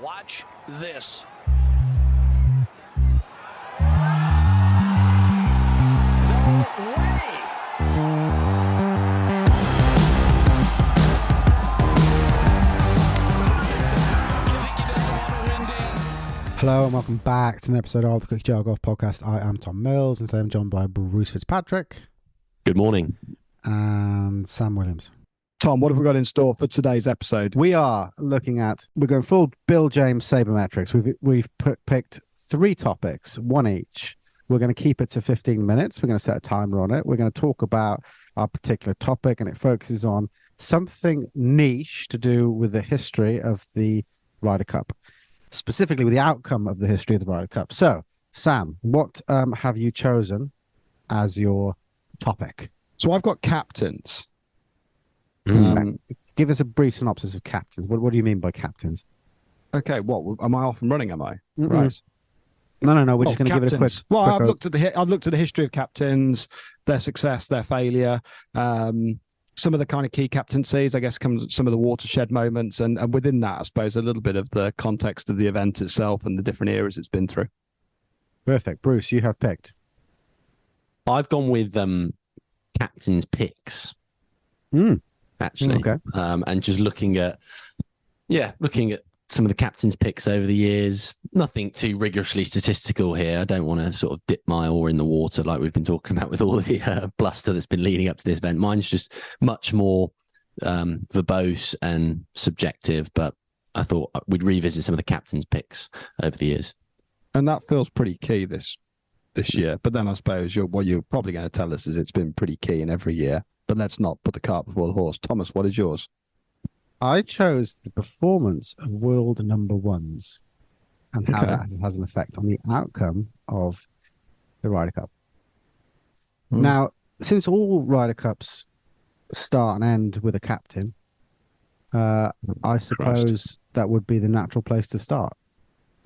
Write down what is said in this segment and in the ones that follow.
Watch this. No way! Hello and welcome back to an episode of the Quick Jar Golf Podcast. I am Tom Mills and today I'm joined by Bruce Fitzpatrick. Good morning. And Sam Williams. Tom, what have we got in store for today's episode? We're going full Bill James sabermetrics. We've picked three topics, one each. We're going to keep it to 15 minutes. We're going to set a timer on it. We're going to talk about our particular topic, and it focuses on something niche to do with the history of the Ryder Cup, specifically with the outcome of the history of the Ryder Cup. So, Sam, what have you chosen as your topic? So I've got captains. Give us a brief synopsis of captains. What do you mean by captains? Okay, what am I off and running? Am I right? No. We're just going to give it a quick. Well, I've looked at the history of captains, their success, their failure, some of the kind of key captaincies. I guess comes some of the watershed moments, and within that, I suppose a little bit of the context of the event itself and the different eras it's been through. Perfect, Bruce. You have picked. I've gone with captain's picks. Actually, okay. And just looking at some of the captain's picks over the years. Nothing too rigorously statistical here. I don't want to sort of dip my oar in the water like we've been talking about with all the bluster that's been leading up to this event. Mine's just much more verbose and subjective, but I thought we'd revisit some of the captain's picks over the years. And that feels pretty key this year. But then I suppose what you're probably going to tell us is it's been pretty key in every year. But let's not put the cart before the horse. Thomas, what is yours? I chose the performance of world number ones and how that has an effect on the outcome of the Ryder Cup. Now, since all Ryder Cups start and end with a captain, I suppose that would be the natural place to start.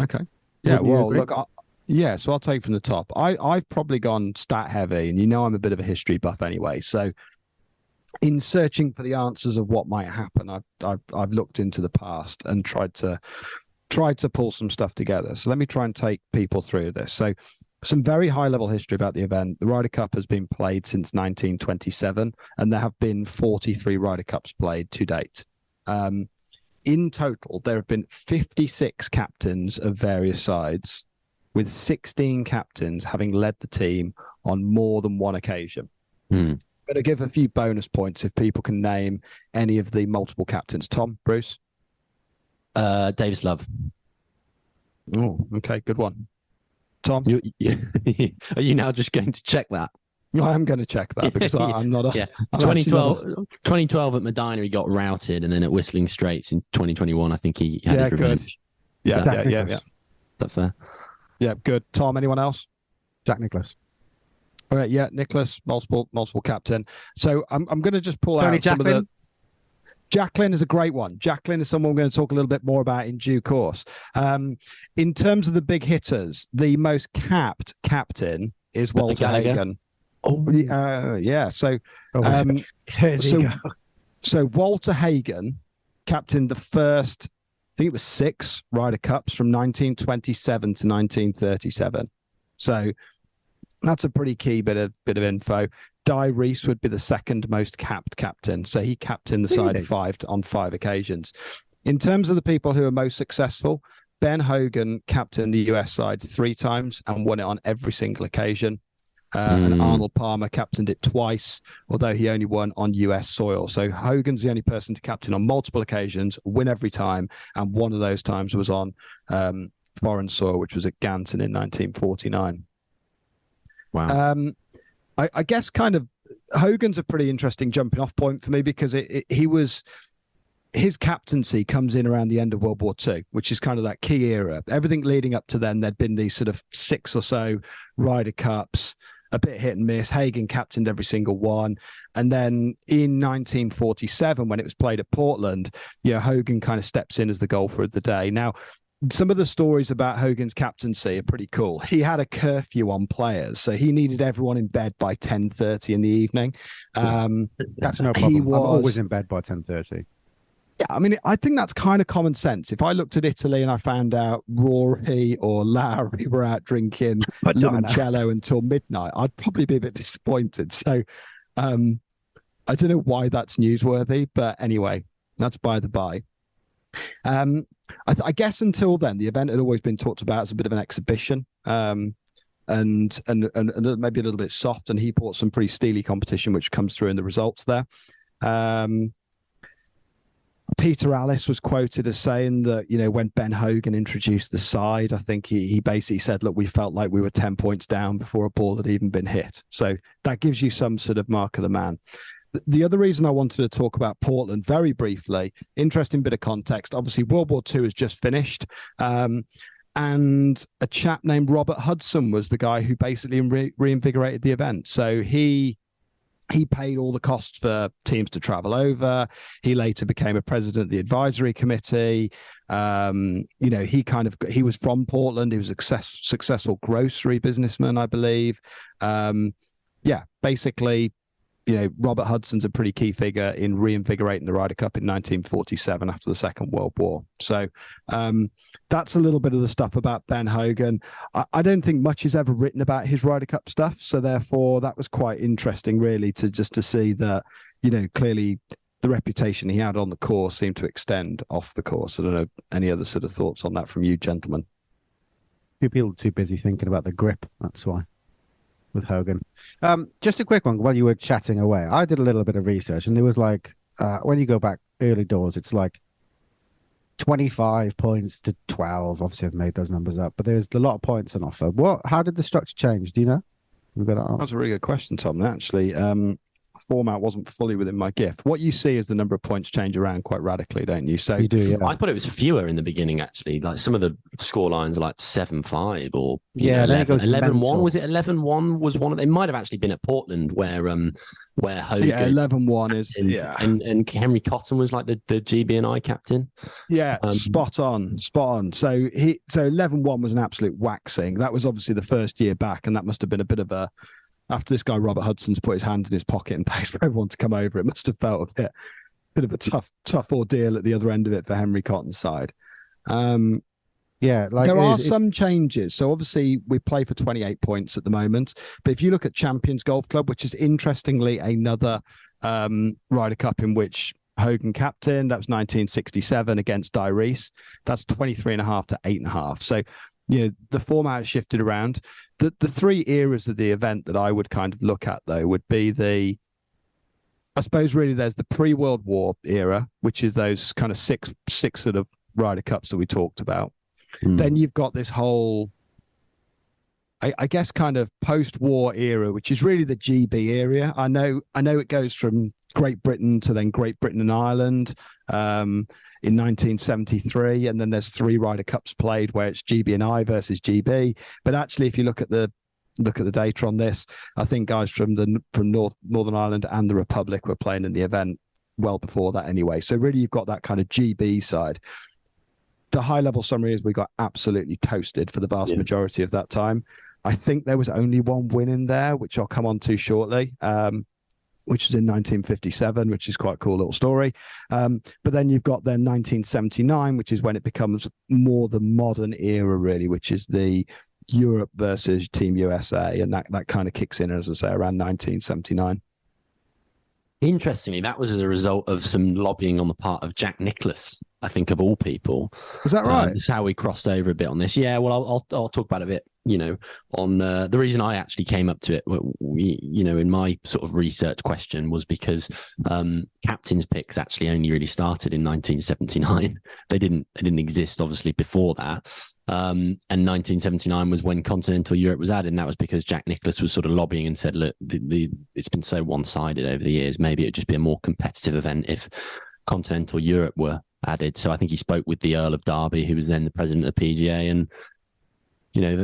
Okay. Yeah, well, look, so I'll take from the top. I've probably gone stat heavy, and I'm a bit of a history buff anyway, so in searching for the answers of what might happen, I've looked into the past and tried to pull some stuff together. So let me try and take people through this. So some very high level history about the event. The Ryder Cup has been played since 1927, and there have been 43 Ryder Cups played to date. In total, there have been 56 captains of various sides, with 16 captains having led the team on more than one occasion. Going to give a few bonus points if people can name any of the multiple captains. Tom, Bruce? Davis Love. Oh, okay, good one. Tom? Are you now just going to check that? I am going to check that because I'm not a... Yeah, 2012 at Medina, he got routed, and then at Whistling Straits in 2021, I think he had his revenge. Good. Yeah. Is that fair? Yeah, good. Tom, anyone else? Jack Nicklaus. All right, yeah, Nicholas, multiple captain. So I'm going to just pull out some of the... Jacqueline is a great one. Jacqueline is someone we're going to talk a little bit more about in due course. In terms of the big hitters, the most capped captain is Walter Hagen. Oh, yeah. So, so Walter Hagen captained the first, I think it was 6 Ryder Cups from 1927 to 1937. So that's a pretty key bit of info. Di Reese would be the second most capped captain. So he captained the side on 5 occasions. In terms of the people who are most successful, Ben Hogan captained the US side 3 times and won it on every single occasion. And Arnold Palmer captained it twice, although he only won on US soil. So Hogan's the only person to captain on multiple occasions, win every time. And one of those times was on foreign soil, which was at Ganton in 1949. Wow. I guess kind of Hogan's a pretty interesting jumping off point for me because his captaincy comes in around the end of World War II, which is kind of that key era. Everything leading up to then, there'd been these sort of 6 or so Ryder Cups, a bit hit and miss. Hagen captained every single one. And then in 1947, when it was played at Portland, Hogan kind of steps in as the golfer of the day. Now, some of the stories about Hogan's captaincy are pretty cool. He had a curfew on players, so he needed everyone in bed by 10:30 in the evening. That's no problem. I'm always in bed by 10:30. Yeah, I mean, I think that's kind of common sense. If I looked at Italy and I found out Rory or Larry were out drinking limoncello until midnight, I'd probably be a bit disappointed. So I don't know why that's newsworthy, but anyway, that's by the by. I guess until then, the event had always been talked about as a bit of an exhibition, and maybe a little bit soft. And he brought some pretty steely competition, which comes through in the results there. Peter Alice was quoted as saying that, when Ben Hogan introduced the side, I think he basically said, look, we felt like we were 10 points down before a ball had even been hit. So that gives you some sort of mark of the man. The other reason I wanted to talk about Portland very briefly, interesting bit of context. Obviously, World War II has just finished. And a chap named Robert Hudson was the guy who basically reinvigorated the event. So he paid all the costs for teams to travel over. He later became a president of the advisory committee. He was from Portland. He was a successful grocery businessman, I believe. Basically, Robert Hudson's a pretty key figure in reinvigorating the Ryder Cup in 1947 after the Second World War. So that's a little bit of the stuff about Ben Hogan. I don't think much is ever written about his Ryder Cup stuff. So therefore, that was quite interesting, really, to see that, clearly the reputation he had on the course seemed to extend off the course. I don't know, any other sort of thoughts on that from you, gentlemen? People are too busy thinking about the grip. That's why. With Hogan. Just a quick one while you were chatting away. I did a little bit of research, and there was when you go back early doors, it's like 25 points to 12. Obviously, I've made those numbers up, but there's a lot of points on offer. How did the structure change? Do you know? We've got that on. That's a really good question, Tom. Actually, format wasn't fully within my gift. What you see is the number of points change around quite radically, don't you? So you do, yeah. I thought it was fewer in the beginning, actually. Like some of the score lines are like 7-5 or 11-1. Was it 11-1 was one of them? It might have actually been at Portland where Hogan 11-1 is and Henry Cotton was like the GB&I captain. Yeah, spot on. So 11-1 was an absolute waxing. That was obviously the first year back, and that must have been a bit of a, after this guy Robert Hudson's put his hand in his pocket and paid for everyone to come over, it must have felt a bit of a tough ordeal at the other end of it for Henry Cotton's side. There are some changes. So obviously we play for 28 points at the moment, but if you look at Champions Golf Club, which is interestingly another Ryder Cup in which Hogan captain, that was 1967 against Di Reese, that's 23.5 to 8.5. So the format has shifted around. The three eras of the event that I would kind of look at, though, would be I suppose really there's the pre-World War era, which is those kind of six sort of Ryder Cups that we talked about. Then you've got this whole, I guess, kind of post-war era, which is really the GB area. I know it goes from Great Britain to then Great Britain and Ireland in 1973, and then there's 3 Ryder Cups played where it's GB&I versus GB. But actually, if you look at the data on this, I think guys from Northern Ireland and the Republic were playing in the event well before that anyway. So really, you've got that kind of GB side. The high-level summary is we got absolutely toasted for the vast majority of that time. I think there was only one win in there, which I'll come on to shortly, which was in 1957, which is quite a cool little story. But then you've got 1979, which is when it becomes more the modern era, really, which is the Europe versus Team USA. And that kind of kicks in, as I say, around 1979. Interestingly, that was as a result of some lobbying on the part of Jack Nicklaus, I think, of all people. Is that right? That's how we crossed over a bit on this. Yeah, well, I'll talk about it a bit, on the reason I actually came up to it, in my sort of research question was because captain's picks actually only really started in 1979. They didn't exist, obviously, before that. And 1979 was when continental Europe was added, and that was because Jack Nicklaus was sort of lobbying and said, look, it's been so one-sided over the years, maybe it'd just be a more competitive event if continental Europe were added. So I think he spoke with the Earl of Derby, who was then the president of the PGA, and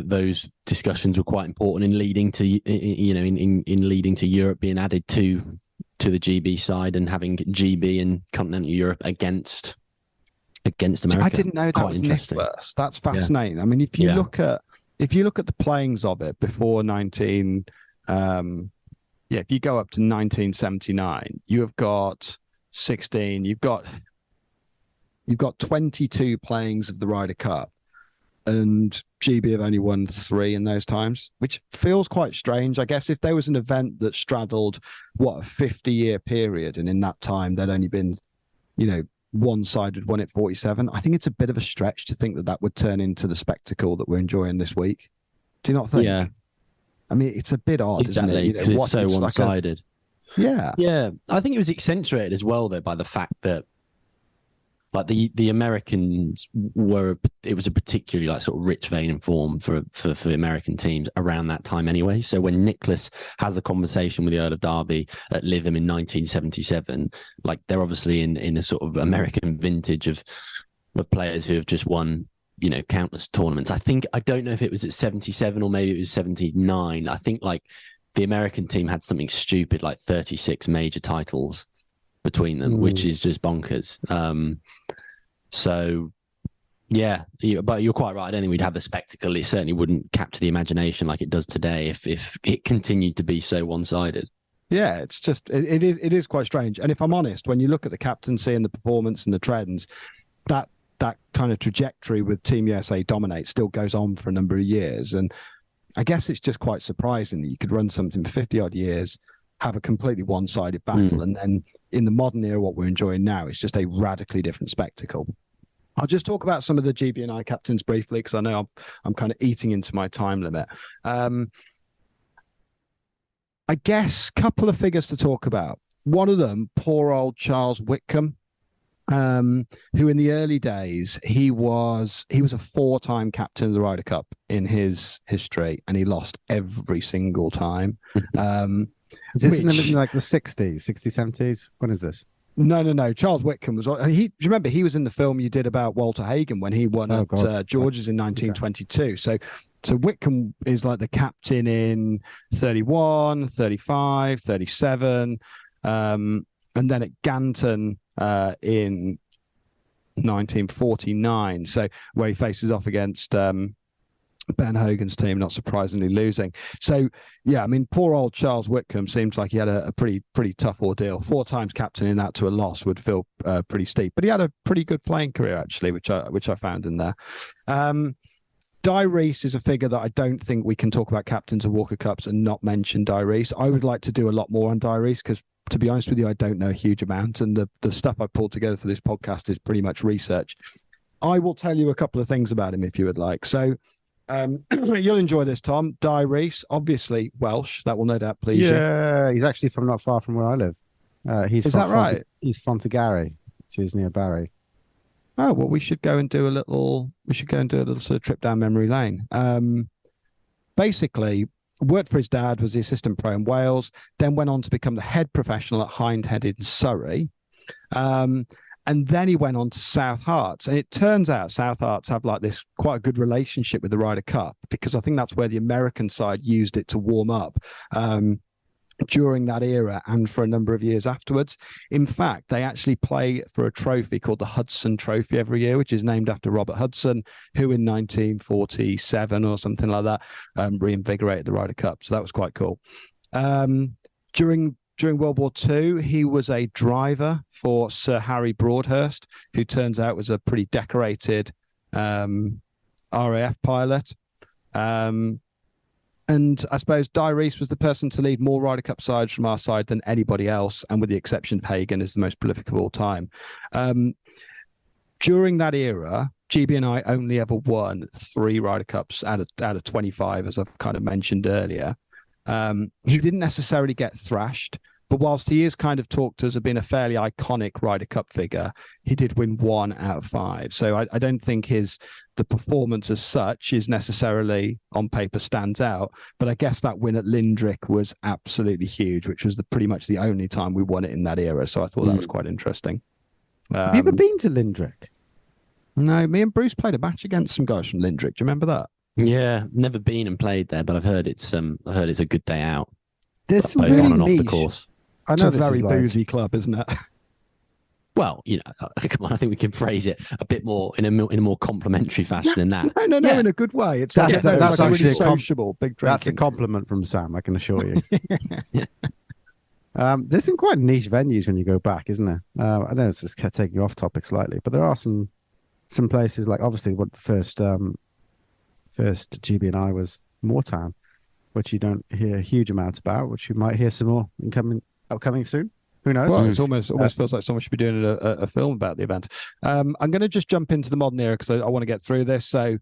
those discussions were quite important in leading to in leading to Europe being added to the GB side and having GB and continental Europe against America. I didn't know that was Nicklaus. That's fascinating. Yeah. I mean, if you look at the playings of it before if you go up to 1979, you have got 16. You've got you've got 22 playings of the Ryder Cup, and GB have only won 3 in those times, which feels quite strange. I guess if there was an event that straddled a 50-year period, and in that time there'd only been, one-sided won at 47, I think it's a bit of a stretch to think that that would turn into the spectacle that we're enjoying this week. Do you not think? Yeah. I mean, it's a bit odd, Exactly, isn't it? because it's so one-sided. Yeah. Yeah. I think it was accentuated as well, though, by the fact that like the Americans it was a particularly like sort of rich vein in form for the American teams around that time anyway. So when Nicholas has a conversation with the Earl of Derby at Lytham in 1977, like they're obviously in a sort of American vintage of players who have just won, countless tournaments. I don't know if it was at 77 or maybe it was 79. I think like the American team had something stupid like 36 major titles between them, which is just bonkers. So yeah, but you're quite right. I don't think we'd have the spectacle. It certainly wouldn't capture the imagination like it does today if it continued to be so one-sided. Yeah, it's just it is quite strange. And if I'm honest, when you look at the captaincy and the performance and the trends, that kind of trajectory with Team USA Dominate still goes on for a number of years. And I guess it's just quite surprising that you could run something for 50 odd years, have a completely one-sided battle, and then in the modern era, what we're enjoying now is just a radically different spectacle. I'll just talk about some of the GB&I captains briefly, because I know I'm kind of eating into my time limit. I guess a couple of figures to talk about. One of them, poor old Charles Whitcomb, who in the early days, he was a 4-time captain of the Ryder Cup in his history, and he lost every single time. Is this in like the 60s, 70s? When is this? No. Charles Whitcomb was. Do you remember he was in the film you did about Walter Hagen when he won at George's in 1922? So Whitcomb is like the captain in 31, 35, 37, and then at Ganton in 1949. So where he faces off against Ben Hogan's team, not surprisingly losing. So yeah, I mean, poor old Charles Whitcomb seems like he had a pretty tough ordeal. 4 times captaining that to a loss would feel pretty steep, but he had a pretty good playing career actually, which I found in there. Di Reese is a figure that I don't think we can talk about captains of Walker Cups and not mention Di Reese. I would like to do a lot more on Di Reese because, to be honest with you, I don't know a huge amount, and the stuff I pulled together for this podcast is pretty much research. I will tell you a couple of things about him if you would like. So you'll enjoy this, Tom. Di Reese, obviously Welsh. That will no doubt please you. Yeah, he's actually from not far from where I live. Is that right? He's Fontegary, which is near Barry. Oh, well, we should go and do a little sort of trip down memory lane. Basically, worked for his dad, was the assistant pro in Wales, then went on to become the head professional at Hindhead in Surrey. And then he went on to South Hearts. And it turns out South Hearts have like this quite a good relationship with the Ryder Cup, because I think that's where the American side used it to warm up during that era and for a number of years afterwards. In fact, they actually play for a trophy called the Hudson Trophy every year, which is named after Robert Hudson, who in 1947 or something like that reinvigorated the Ryder Cup. So that was quite cool. During World War II, he was a driver for Sir Harry Broadhurst, who turns out was a pretty decorated RAF pilot. And I suppose Di Reese was the person to lead more Ryder Cup sides from our side than anybody else, and with the exception of Hagen, is the most prolific of all time. During that era, GB&I only ever won 3 Ryder Cups out of 25, as I've kind of mentioned earlier. He didn't necessarily get thrashed, but whilst he is kind of talked as being a fairly iconic Ryder Cup figure, he did win 1 out of 5. So I don't think the performance as such is necessarily on paper stands out. But I guess that win at Lindrick was absolutely huge, which was pretty much the only time we won it in that era. So I thought that was quite interesting. Have you ever been to Lindrick? No, me and Bruce played a match against some guys from Lindrick. Do you remember that? Yeah, never been and played there, but I've heard it's a good day out. There's some both really on and off the niche. course. I know it's a very boozy club, isn't it? Well, come on, I think we can phrase it a bit more in a more complimentary fashion than that. No, in a good way. It's that's actually really sociable, big drinking. That's a compliment from Sam, I can assure you. There's some quite niche venues when you go back, isn't there? I know it's just taking you off topic slightly, but there are some places like obviously what the first GB&I was Moortown, which you don't hear a huge amount about, which you might hear some more upcoming soon. Who knows? Well, it's almost feels like someone should be doing a film about the event. I'm going to just jump into the modern era because I want to get through this. So,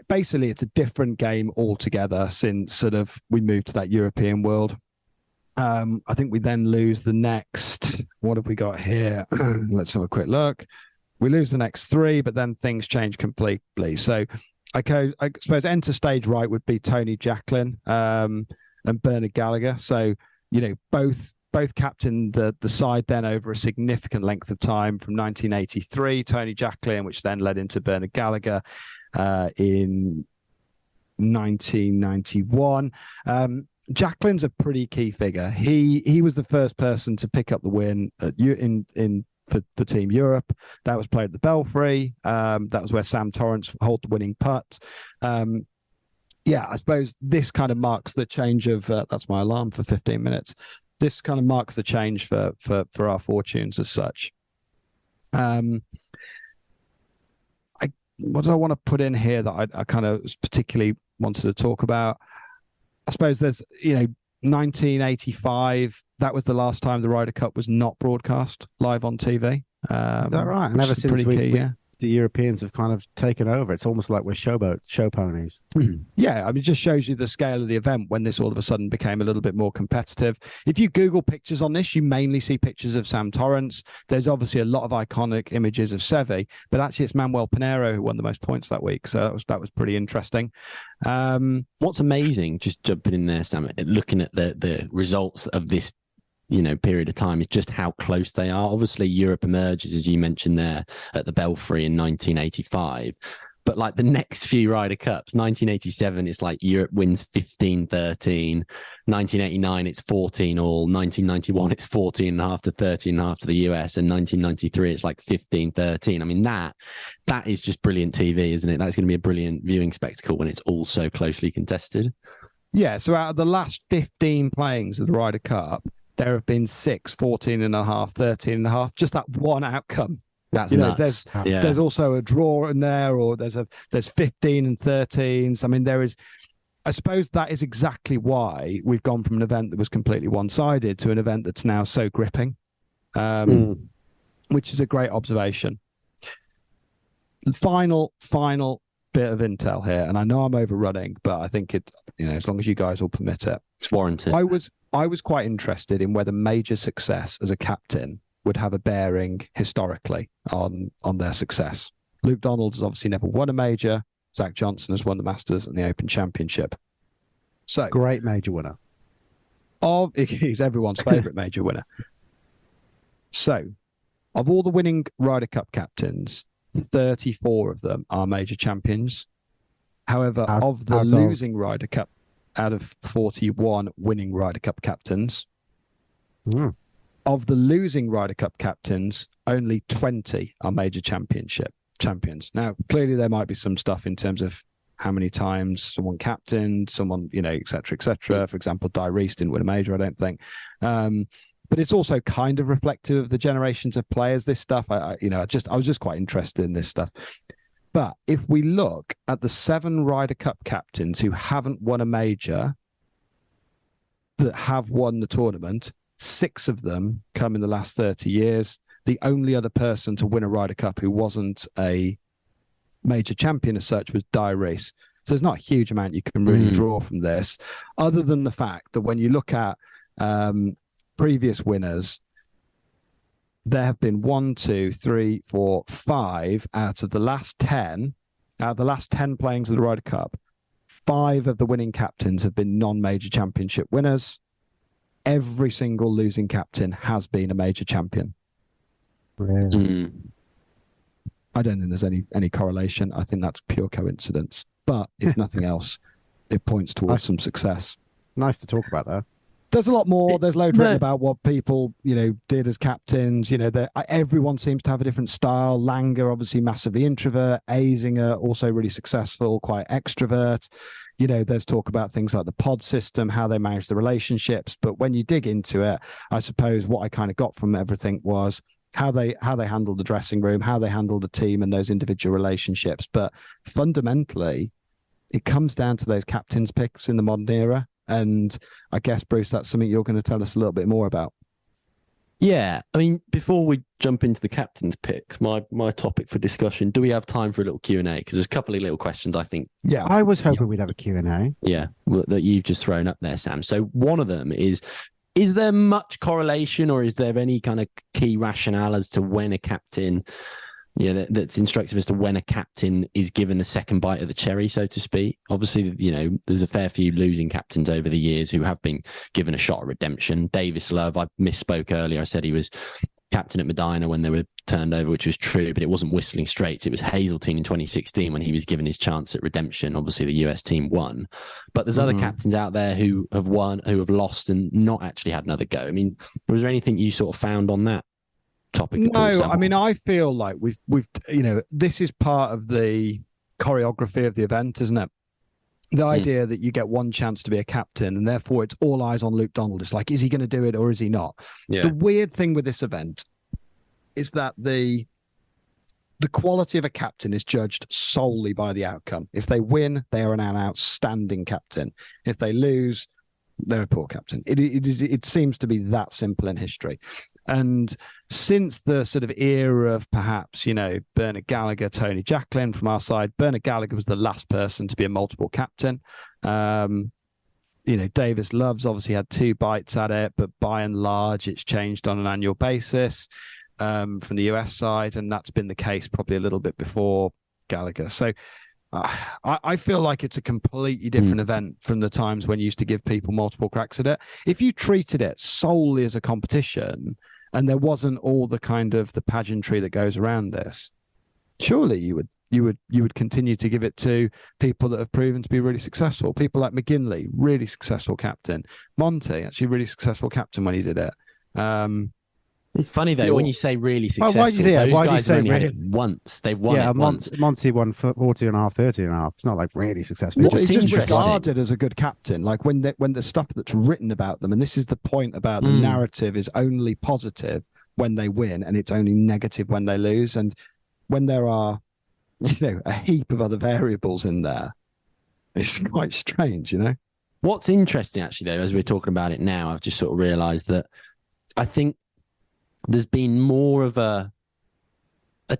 basically, it's a different game altogether since sort of we moved to that European world. I think we then lose the next. What have we got here? Let's have a quick look. We lose the next three, but then things change completely. So, I suppose enter stage right would be Tony Jacklin and Bernard Gallagher. So, both captained the side then over a significant length of time from 1983, Tony Jacklin, which then led into Bernard Gallagher in 1991. Jacqueline's a pretty key figure. He was the first person to pick up the win for Team Europe. That was played at the Belfry. That was where Sam Torrance held the winning putt. I suppose this kind of marks the change of that's my alarm for 15 minutes. This kind of marks the change for our fortunes as such. What do I want to put in here that I kind of particularly wanted to talk about? I suppose there's 1985. That was the last time the Ryder Cup was not broadcast live on TV. Is that right? And ever since the Europeans have kind of taken over, it's almost like we're show ponies. Yeah, I mean, it just shows you the scale of the event when this all of a sudden became a little bit more competitive. If you Google pictures on this, you mainly see pictures of Sam Torrance. There's obviously a lot of iconic images of Seve, but actually it's Manuel Pinheiro who won the most points that week. So that was pretty interesting. What's amazing, just jumping in there, Sam, looking at the results of this period of time is just how close they are. Obviously, Europe emerges, as you mentioned there, at the Belfry in 1985. But like the next few Ryder Cups, 1987, it's like Europe wins 15-13. 1989, it's 14 all. 1991, it's 14.5 to 13.5 to the US. And 1993, it's like 15-13. I mean, that is just brilliant TV, isn't it? That's going to be a brilliant viewing spectacle when it's all so closely contested. Yeah, so out of the last 15 playings of the Ryder Cup, there have been 6, 14.5, 13.5, just that one outcome. That's nuts. There's also a draw in there, or there's 15 and 13s. I mean, I suppose that is exactly why we've gone from an event that was completely one-sided to an event that's now so gripping, which is a great observation. Final bit of intel here, and I know I'm overrunning, but I think as long as you guys will permit it, it's warranted. I was quite interested in whether major success as a captain would have a bearing historically on their success. Luke Donald has obviously never won a major. Zach Johnson has won the Masters and the Open Championship. So great major winner. He's everyone's favourite major winner. So, of all the winning Ryder Cup captains, 34 of them are major champions. However, of the losing Ryder Cup, out of 41 winning Ryder Cup captains, of the losing Ryder Cup captains, only 20 are major champions. Now, clearly there might be some stuff in terms of how many times someone captained, someone, et cetera, et cetera. For example, Di Reese didn't win a major, I don't think. But it's also kind of reflective of the generations of players, this stuff. I was just quite interested in this stuff. But if we look at the 7 Ryder Cup captains who haven't won a major that have won the tournament, 6 of them come in the last 30 years. The only other person to win a Ryder Cup who wasn't a major champion as such was Di Reese. So there's not a huge amount you can really draw from this, other than the fact that when you look at previous winners, there have been 1, 2, 3, 4, 5 out of the last 10 playings of the Ryder Cup. 5 of the winning captains have been non-major championship winners. Every single losing captain has been a major champion. Really? I don't think there's any correlation. I think that's pure coincidence. But if nothing else, it points towards some success. Nice to talk about that. There's a lot more. There's loads written about what people, did as captains. Everyone seems to have a different style. Langer, obviously massively introvert. Azinger, also really successful, quite extrovert. there's talk about things like the pod system, how they manage the relationships. But when you dig into it, I suppose what I kind of got from everything was how they handle the dressing room, how they handle the team and those individual relationships. But fundamentally, it comes down to those captains picks in the modern era. And I guess, Bruce, that's something you're going to tell us a little bit more about. Yeah, I mean, before we jump into the captain's picks, my topic for discussion, do we have time for a little Q&A? Because there's a couple of little questions, I think. Yeah, I was hoping we'd have a Q&A. Yeah, that you've just thrown up there, Sam. So one of them is there much correlation or is there any kind of key rationale as to when a captain, that's instructive as to when a captain is given a second bite of the cherry, so to speak? Obviously, there's a fair few losing captains over the years who have been given a shot at redemption. Davis Love, I misspoke earlier. I said he was captain at Medina when they were turned over, which was true, but it wasn't Whistling Straits. It was Hazeltine in 2016 when he was given his chance at redemption. Obviously, the US team won. But there's other captains out there who have won, who have lost and not actually had another go. I mean, was there anything you sort of found on that topic? No, I mean, I feel like we've this is part of the choreography of the event, isn't it? The idea that you get one chance to be a captain and therefore it's all eyes on Luke Donald. It's like, is he going to do it or is he not? Yeah. The weird thing with this event is that the quality of a captain is judged solely by the outcome. If they win, they are an outstanding captain. If they lose, they're a poor captain. It seems to be that simple in history. And since the sort of era of perhaps, Bernard Gallagher, Tony Jacklin from our side, Bernard Gallagher was the last person to be a multiple captain. Davis Love's obviously had 2 bites at it, but by and large, it's changed on an annual basis from the US side. And that's been the case probably a little bit before Gallagher. So I feel like it's a completely different event from the times when you used to give people multiple cracks at it. If you treated it solely as a competition and there wasn't all the kind of the pageantry that goes around this, surely you would continue to give it to people that have proven to be really successful. People like McGinley, really successful captain. Monty, actually really successful captain when he did it. It's funny though, when you say really successful, why do you say have only really? had it once. They've won it once. Monty won 40 and a half, 30 and a half. It's not like really successful. It's just regarded as a good captain. Like when the stuff that's written about them, and this is the point about the narrative is only positive when they win and it's only negative when they lose. And when there are, a heap of other variables in there, it's quite strange, What's interesting actually though, as we're talking about it now, I've just sort of realized that I think there's been more of a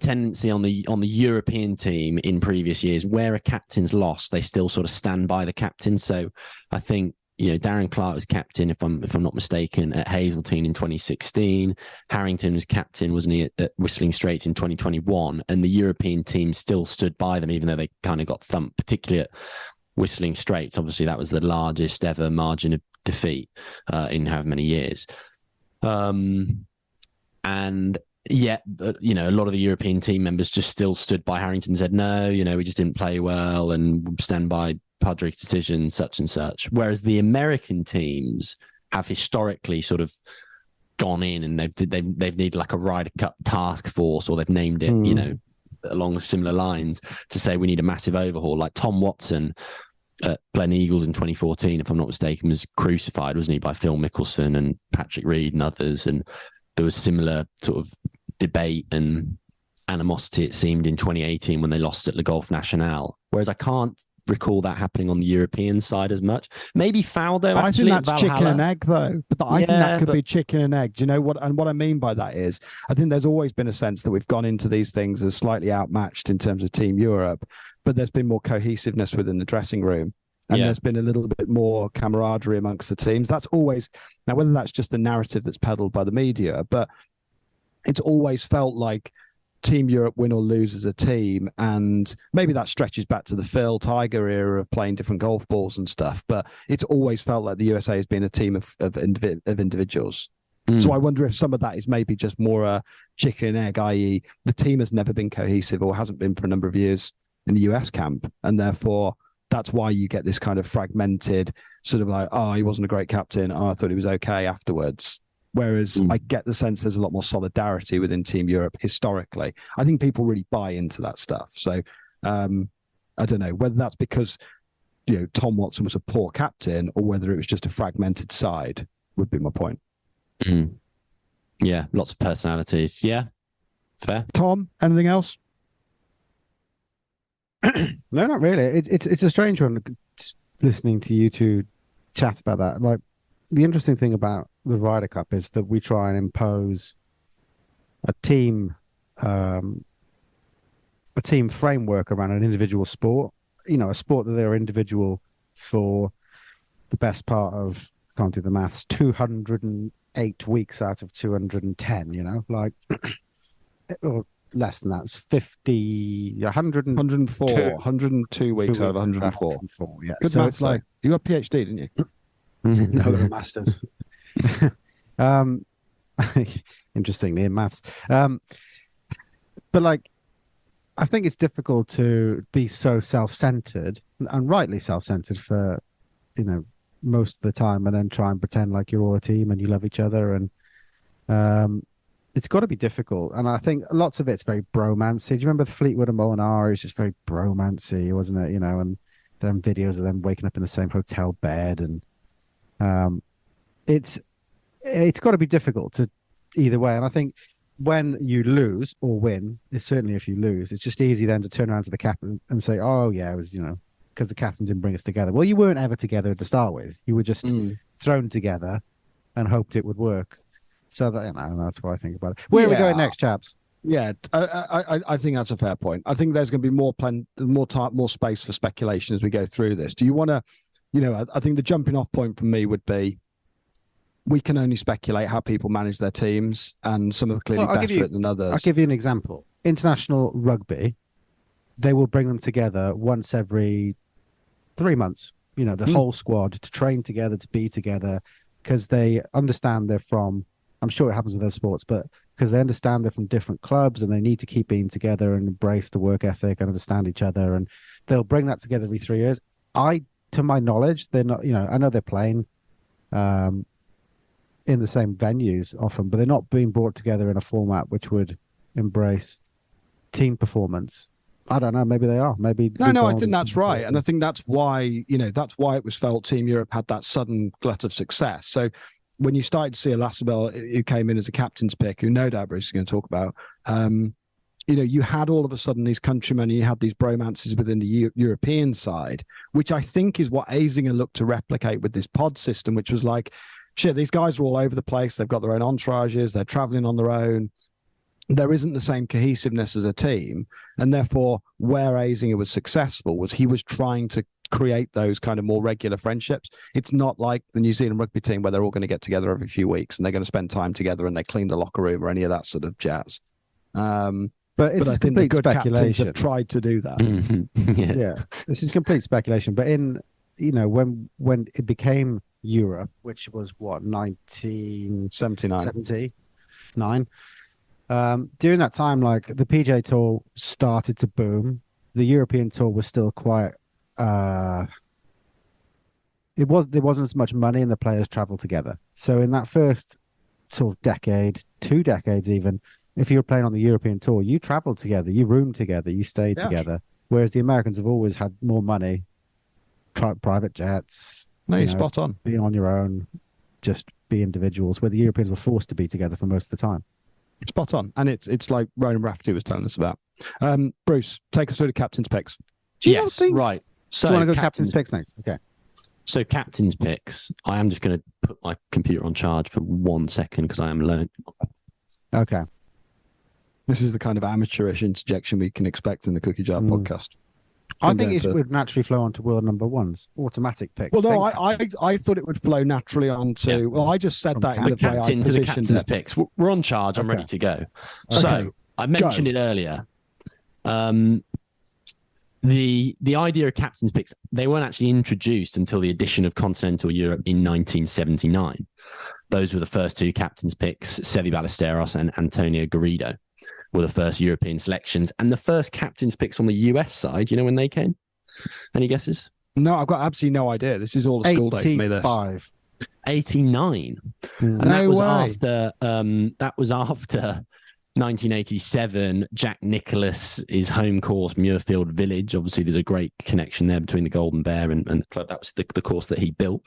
tendency on the European team in previous years where a captain's lost, they still sort of stand by the captain. So I think Darren Clark was captain, if I'm not mistaken, at Hazeltine in 2016. Harrington was captain, wasn't he, at Whistling Straits in 2021, and the European team still stood by them even though they kind of got thumped, particularly at Whistling Straits. Obviously, that was the largest ever margin of defeat in however many years. And yet, a lot of the European team members just still stood by Harrington and said, no, we just didn't play well and stand by Padraig's decision, such and such. Whereas the American teams have historically sort of gone in and they've needed like a Ryder Cup task force, or they've named it, along similar lines to say we need a massive overhaul. Like Tom Watson at Glen Eagles in 2014, if I'm not mistaken, was crucified, wasn't he, by Phil Mickelson and Patrick Reed and others. And there was similar sort of debate and animosity, it seemed, in 2018 when they lost at Le Golf National. Whereas I can't recall that happening on the European side as much. Maybe Faldo, actually. I think that's chicken and egg, though. But I think that could be chicken and egg. Do you know what? And what I mean by that is, I think there's always been a sense that we've gone into these things as slightly outmatched in terms of Team Europe, but there's been more cohesiveness within the dressing room. And there's been a little bit more camaraderie amongst the teams. That's always, now whether that's just the narrative that's peddled by the media, but it's always felt like Team Europe win or lose as a team. And maybe that stretches back to the Phil Tiger era of playing different golf balls and stuff. But it's always felt like the USA has been a team of individuals. So I wonder if some of that is maybe just more a chicken and egg, i.e. the team has never been cohesive or hasn't been for a number of years in the US camp. And therefore, that's why you get this kind of fragmented sort of like, oh, he wasn't a great captain. Oh, I thought he was okay afterwards. Whereas I get the sense there's a lot more solidarity within Team Europe historically. I think people really buy into that stuff. So I don't know whether that's because Tom Watson was a poor captain or whether it was just a fragmented side would be my point. Mm. Yeah, lots of personalities. Yeah, fair. Tom, anything else? No, not really. It's a strange one listening to you two chat about that. Like, the interesting thing about the Ryder Cup is that we try and impose a team framework around an individual sport. A sport that they're individual for the best part of, I can't do the maths, 208 weeks out of 210, or less than that. It's 50, 104, 102 weeks out of 104. Yeah. Good so maths, it's like, you got a PhD, didn't you? no, the masters. Interestingly, in maths. But like, I think it's difficult to be so self-centered and rightly self-centered for, most of the time, and then try and pretend like you're all a team and you love each other. And it's got to be difficult. And I think lots of it's very bromancy. Do you remember Fleetwood and Molinari? It was just very bromancy, wasn't it? And then videos of them waking up in the same hotel bed. And it's got to be difficult to either way. And I think when you lose or win, it's certainly if you lose, it's just easy then to turn around to the captain and say, oh yeah, it was, because the captain didn't bring us together. Well, you weren't ever together to start with. You were just thrown together and hoped it would work. So that's what I think about it. Where are we going next, chaps? Yeah, I think that's a fair point. I think there's going to be more time, more space for speculation as we go through this. Do you want to, I think the jumping off point for me would be, we can only speculate how people manage their teams, and some are clearly better at it than others. I'll give you an example. International rugby, they will bring them together once every 3 months, the whole squad to train together, to be together, because they understand they're from, I'm sure it happens with other sports, but because they understand they're from different clubs and they need to keep being together and embrace the work ethic and understand each other. And they'll bring that together every 3 years. To my knowledge, they're not, I know they're playing in the same venues often, but they're not being brought together in a format which would embrace team performance. I don't know. Maybe they are. Maybe no. I think that's right, and I think that's why it was felt Team Europe had that sudden glut of success. So when you started to see Elasabel, who came in as a captain's pick, who no doubt Bruce is going to talk about, you had all of a sudden these countrymen, and you had these bromances within the European side, which I think is what Azinger looked to replicate with this pod system, which was like, shit, these guys are all over the place. They've got their own entourages. They're traveling on their own. There isn't the same cohesiveness as a team. And therefore, where Azinger was successful was he was trying to create those kind of more regular friendships. It's not like the New Zealand rugby team where they're all going to get together every few weeks and they're going to spend time together and they clean the locker room or any of that sort of jazz. But it's I think the good captains speculation. have tried to do that. Mm-hmm. Yeah, this is complete speculation. But when it became Europe, which was what, 1979. During that time, like, the PJ Tour started to boom. The European Tour was still quite there wasn't as much money and the players traveled together. So in that first sort of decade, 2 decades even, if you were playing on the European Tour, you traveled together, you roomed together, you stayed together. Whereas the Americans have always had more money, private jets. No, you're spot on. Being on your own, just be individuals, where the Europeans were forced to be together for most of the time. Spot on. And it's like Ronan Rafferty was telling us about. Bruce, take us through the captain's picks. Right. So do you want to go captain's picks next? Okay. So captain's picks, I am just going to put my computer on charge for 1 second because I am learning. Okay. This is the kind of amateurish interjection we can expect in the Cookie Jar podcast. I think it would naturally flow onto world number ones, automatic picks. Well, no, I thought it would flow naturally onto. Yeah. Well, I just said that in the way I positioned to the captain's picks. We're on charge. I'm ready to go. Okay. So I mentioned it earlier. The idea of captain's picks, they weren't actually introduced until the addition of continental Europe in 1979. Those were the first 2 captain's picks. Sevi Ballesteros and Antonio Garrido were the first European selections, and the first captain's picks on the US side. You know when they came? Any guesses? No, I've got absolutely no idea. This is all a school day for me. This 89. And that was after 1987, Jack Nicklaus's home course, Muirfield Village. Obviously, there's a great connection there between the Golden Bear and the club. That was the course that he built.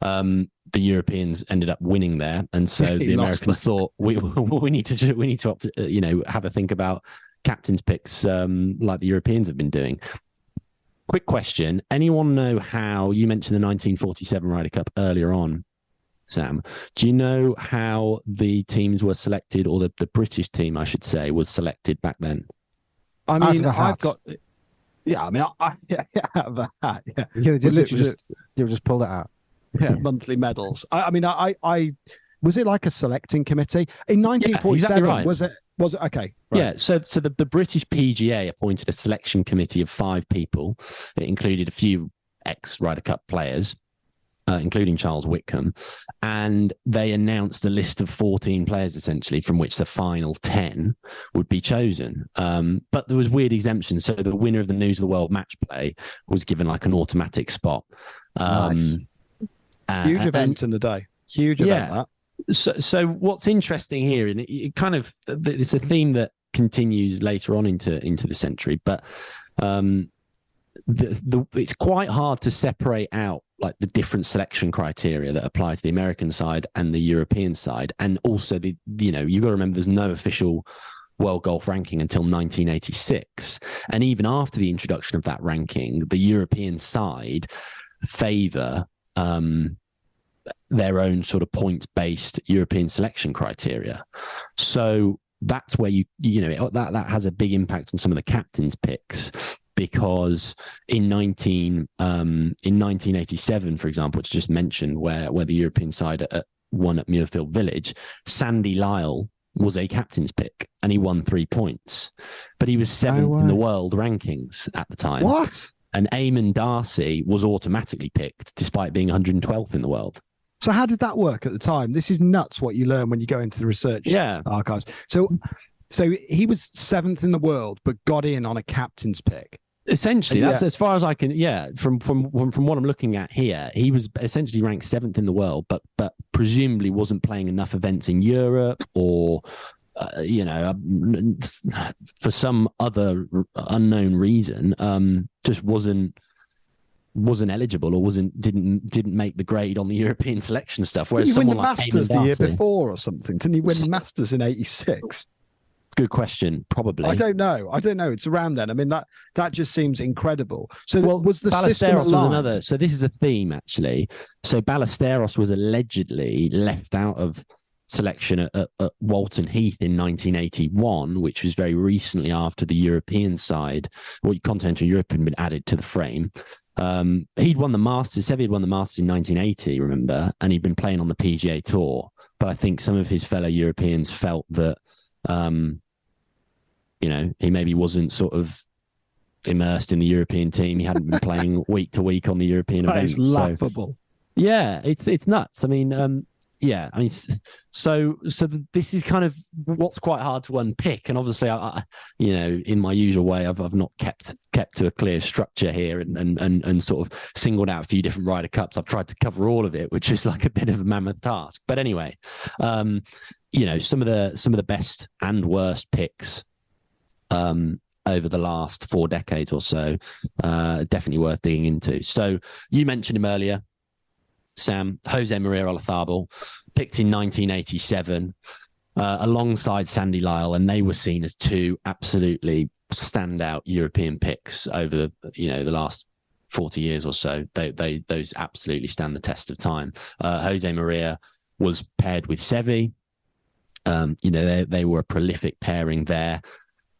The Europeans ended up winning there, and so the Americans thought we need to have a think about captain's picks like the Europeans have been doing. Quick question: anyone know how you mentioned the 1947 Ryder Cup earlier on, Sam? Do you know how the teams were selected, or the British team, I should say, was selected back then? I mean, I've got. Yeah, I mean, I have a hat. Yeah, you just pulled it out. Yeah, monthly medals. I mean, I was it like a selecting committee in 1947? Exactly right. Was it okay? Right. Yeah. So the British PGA appointed a selection committee of 5 people. It included a few ex-Ryder Cup players, including Charles Whitcomb, and they announced a list of 14 players, essentially, from which the final 10 would be chosen. But there was weird exemptions. So the winner of the News of the World match play was given like an automatic spot. Nice. Huge event in the day. Huge event, that. So what's interesting here, and it's a theme that continues later on into the century, but it's quite hard to separate out like the different selection criteria that apply to the American side and the European side, and also you've got to remember there's no official world golf ranking until 1986, and even after the introduction of that ranking, the European side favour their own sort of points-based European selection criteria. So that's where that has a big impact on some of the captains' picks, because in 1987, for example, which just mentioned, where the European side won at Muirfield Village, Sandy Lyle was a captain's pick and he won 3 points, but he was 7th in the world rankings at the time. What? And Eamon Darcy was automatically picked despite being 112th in the world. So how did that work at the time? This is nuts what you learn when you go into the research archives. So he was 7th in the world, but got in on a captain's pick. Essentially, that's as far as I can. Yeah, from what I'm looking at here, he was essentially ranked 7th in the world, but presumably wasn't playing enough events in Europe, or for some other unknown reason, just wasn't eligible, or didn't make the grade on the European selection stuff. Whereas he won the like Masters the year before or something. Didn't he win the Masters in '86? Good question. Probably. I don't know. It's around then. I mean, that just seems incredible. So was the system Ballesteros was another. So this is a theme, actually. So Ballesteros was allegedly left out of selection at Walton Heath in 1981, which was very recently after the European side, continental Europe had been added to the frame. He'd won the Masters. Seve had won the Masters in 1980, remember, and he'd been playing on the PGA Tour. But I think some of his fellow Europeans felt that he maybe wasn't sort of immersed in the European team. He hadn't been playing week to week on the European events. That is laughable. Yeah, it's nuts. I mean, so this is kind of what's quite hard to unpick. And obviously, I in my usual way, I've not kept to a clear structure here and sort of singled out a few different Ryder Cups. I've tried to cover all of it, which is like a bit of a mammoth task. But anyway, some of the best and worst picks over the last 4 decades or so, definitely worth digging into. So you mentioned him earlier, Sam, Jose Maria Olazabal, picked in 1987 alongside Sandy Lyle, and they were seen as 2 absolutely standout European picks over the last 40 years or so. Those absolutely stand the test of time. Jose Maria was paired with Seve. They were a prolific pairing there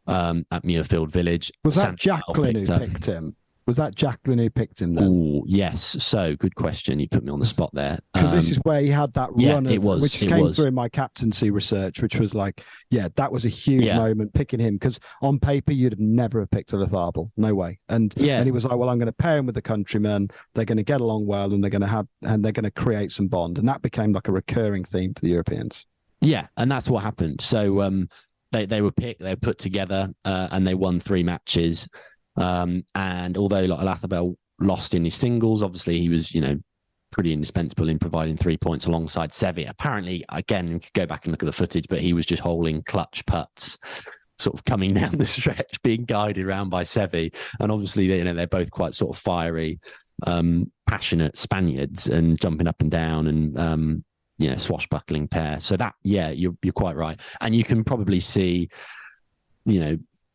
at Muirfield Village. Was that Jacqueline who picked him? Was that Jacqueline who picked him then? Oh, yes. So, good question. You put me on the spot there. Because this is where he had that run, which came through in my captaincy research, which was like, that was a huge moment picking him. Because on paper, you'd have never have picked Olazabal. No way. And he was like, well, I'm going to pair him with the countrymen. They're going to get along well, and they're going to create some bond. And that became like a recurring theme for the Europeans. Yeah, and that's what happened. So they were picked, they were put together, and they won 3 matches. And although like, Olazabal lost in his singles, obviously he was, pretty indispensable in providing 3 points alongside Seve. Apparently, again, you could go back and look at the footage, but he was just holding clutch putts, sort of coming down the stretch, being guided around by Seve. And obviously, they're both quite sort of fiery, passionate Spaniards and jumping up and down and, swashbuckling pair. So that, you're quite right. And you can probably see,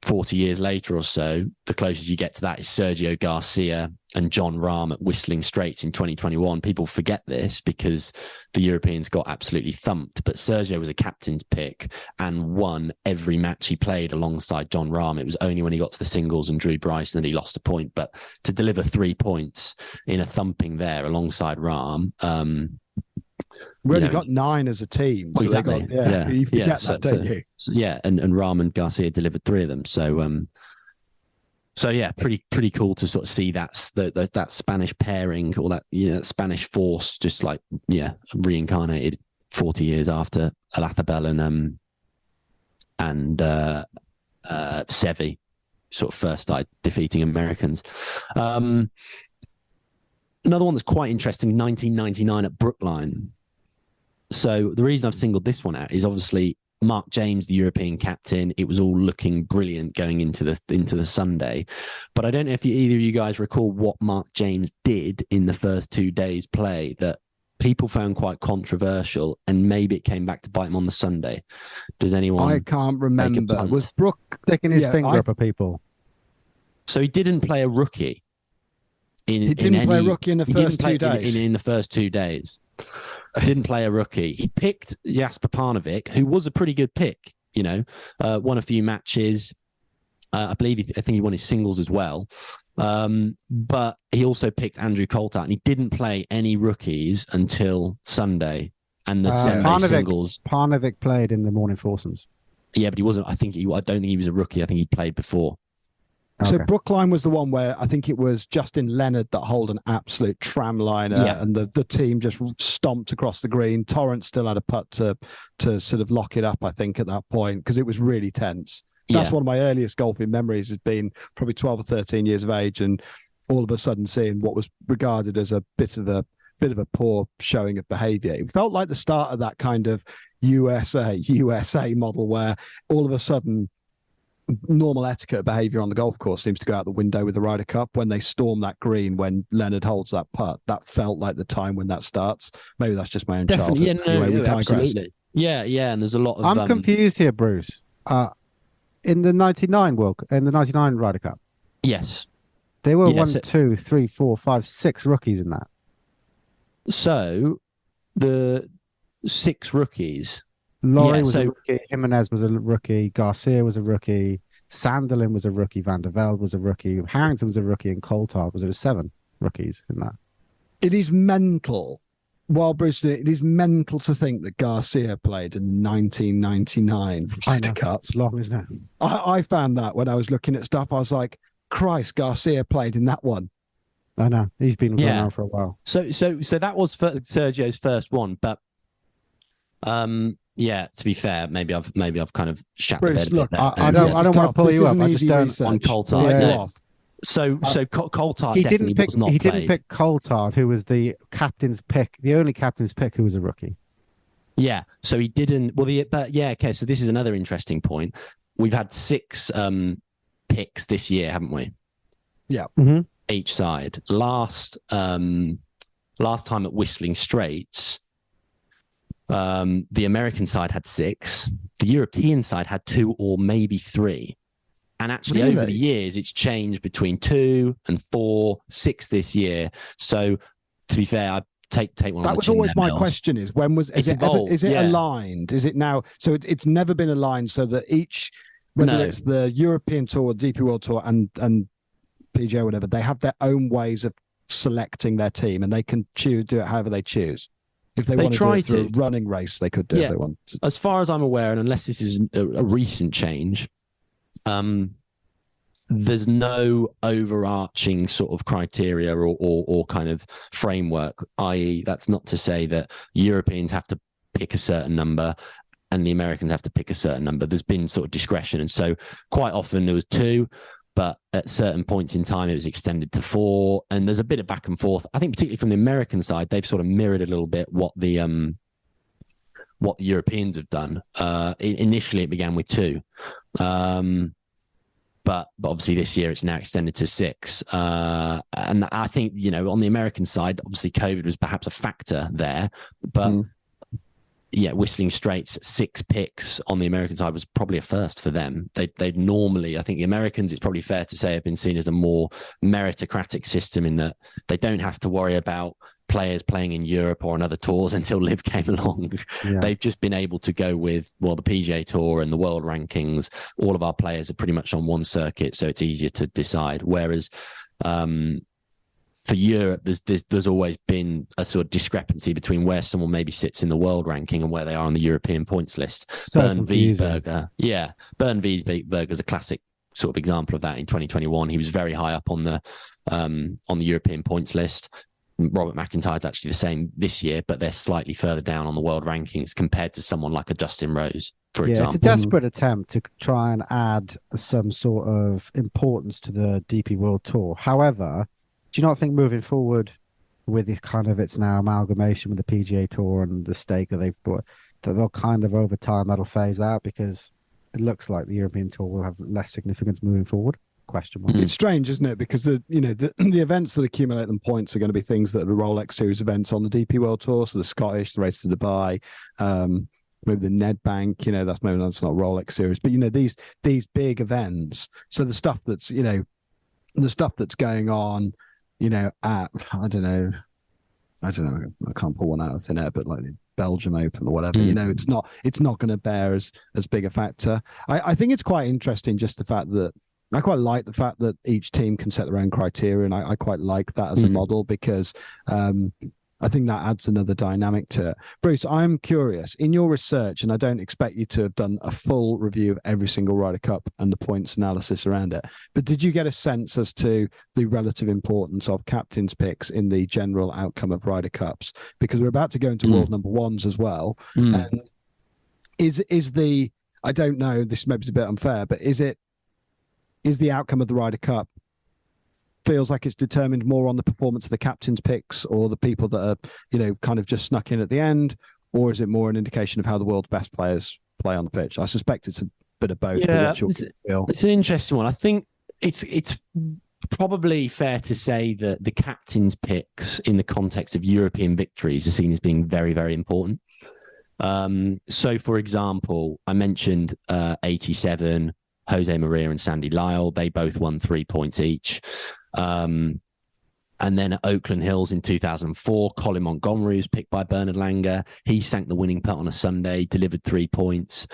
40 years later or so, the closest you get to that is Sergio Garcia and John Rahm at Whistling Straits in 2021. People forget this because the Europeans got absolutely thumped, but Sergio was a captain's pick and won every match he played alongside John Rahm. It was only when he got to the singles and Drew Bryson that he lost a point. But to deliver 3 points in a thumping there alongside Rahm, we only got 9 as a team. So exactly. You forget that, don't you? And Rahm and Garcia delivered 3 of them. So pretty cool to sort of see that Spanish pairing or that Spanish force just reincarnated 40 years after Alathabel and Seve sort of first started defeating Americans. Another one that's quite interesting, 1999 at Brookline. So the reason I've singled this one out is obviously Mark James, the European captain. It was all looking brilliant going into the Sunday, but I don't know if either of you guys recall what Mark James did in the first 2 days' play that people found quite controversial, and maybe it came back to bite him on the Sunday. Does anyone? I can't remember. Was Brooke sticking his finger up at people? So he didn't play a rookie. He didn't play a rookie in the first 2 days. In the first 2 days. Didn't play a rookie. He picked Jasper Parnevik, who was a pretty good pick, won a few matches. I think he won his singles as well. But he also picked Andrew Coulthard, and he didn't play any rookies until Sunday and the Sunday singles. Parnevik played in the morning foursomes. Yeah, but he wasn't. I don't think he was a rookie. I think he played before. So Brookline was the one where I think it was Justin Leonard that held an absolute tramliner, and the team just stomped across the green. Torrance still had a putt to sort of lock it up, I think, at that point, because it was really tense. That's one of my earliest golfing memories, has been probably 12 or 13 years of age, and all of a sudden seeing what was regarded as a bit of a poor showing of behaviour. It felt like the start of that kind of USA model where all of a sudden normal etiquette behaviour on the golf course seems to go out the window with the Ryder Cup when they storm that green when Leonard holds that putt. That felt like the time when that starts. Maybe that's just my own childhood. Absolutely. Yeah, and there's a lot of... I'm confused here, Bruce. In the 99 Ryder Cup. Yes. There were 1, 2, 3, 4, 5, 6 rookies in that. So the 6 rookies... Laurie was a rookie, Jimenez was a rookie, Garcia was a rookie, Sanderlin was a rookie, Van der Velde was a rookie, Harrington was a rookie, and Coulthard was 7 rookies in that. It is mental. While Bruce, it is mental to think that Garcia played in 1999 Ryder Cup. It's long, isn't it? I found that when I was looking at stuff, I was like, Christ, Garcia played in that one. I know. He's been around for a while. So that was Sergio's first one, but to be fair, maybe I've kind of shat the bed. Look, I don't want to pull you up. I just don't on Coulthard. So Coulthard he didn't pick Coulthard, who was the captain's pick, the only captain's pick who was a rookie. Yeah, so he didn't. Okay. So this is another interesting point. We've had 6 picks this year, haven't we? Yeah. Mm-hmm. Each side. Last time at Whistling Straits, the American side had 6. The European side had 2 or maybe 3. And actually, over the years, it's changed between 2 and 4, 6 this year. So, to be fair, I take one. That was always my question: is it aligned? Is it now? So it's never been aligned, so that whether it's the European Tour, DP World Tour, and PGA, whatever, they have their own ways of selecting their team, and they can do it however they choose. If they want to do it through a running race, they could do it if they want to. As far as I'm aware, and unless this is a recent change, there's no overarching sort of criteria or kind of framework, i.e. that's not to say that Europeans have to pick a certain number and the Americans have to pick a certain number. There's been sort of discretion. And so quite often there was 2 but at certain points in time, it was extended to 4. And there's a bit of back and forth. I think particularly from the American side, they've sort of mirrored a little bit what the Europeans have done. Initially, it began with 2. But obviously this year it's now extended to 6. And I think, on the American side, obviously COVID was perhaps a factor there. But Whistling Straits, 6 picks on the American side was probably a first for them. They'd normally, I think the Americans, it's probably fair to say, have been seen as a more meritocratic system in that they don't have to worry about players playing in Europe or on other tours until Liv came along. Yeah. They've just been able to go with, the PGA Tour and the world rankings. All of our players are pretty much on one circuit, so it's easier to decide. Whereas for Europe, there's always been a sort of discrepancy between where someone maybe sits in the world ranking and where they are on the European points list. Bernd Wiesberger is a classic sort of example of that in 2021. He was very high up on the European points list. Robert McIntyre's actually the same this year, but they're slightly further down on the world rankings compared to someone like a Justin Rose, for example. It's a desperate attempt to try and add some sort of importance to the DP World Tour. However, do you not think moving forward with its now amalgamation with the PGA Tour and the stake that they've bought, that they'll kind of over time that'll phase out, because it looks like the European Tour will have less significance moving forward? Question mark. It's strange, isn't it? Because the events that accumulate them points are going to be things that are the Rolex Series events on the DP World Tour, so the Scottish, the Race to Dubai, maybe the Nedbank. That's not Rolex Series, but these big events. So the stuff that's going on, at I don't know, I can't pull one out of thin air, but like the Belgium Open or whatever, it's not going to bear as big a factor. I think it's quite interesting, just the fact that I quite like the fact that each team can set their own criteria, and I quite like that as a model, because I think that adds another dynamic to it. Bruce, I'm curious, in your research, and I don't expect you to have done a full review of every single Ryder Cup and the points analysis around it, but did you get a sense as to the relative importance of captain's picks in the general outcome of Ryder Cups? Because we're about to go into world number ones as well. And is the, I don't know, this may be a bit unfair, but is the outcome of the Ryder Cup feels like it's determined more on the performance of the captain's picks or the people that are, kind of just snuck in at the end? Or is it more an indication of how the world's best players play on the pitch? I suspect it's a bit of both. Yeah, it's an interesting one. I think it's probably fair to say that the captain's picks in the context of European victories are seen as being very, very important. So, for example, I mentioned 87, Jose Maria and Sandy Lyle. They both won 3 points each. And then at Oakland Hills in 2004, Colin Montgomery was picked by Bernard Langer. He sank the winning putt on a Sunday, delivered 3 points.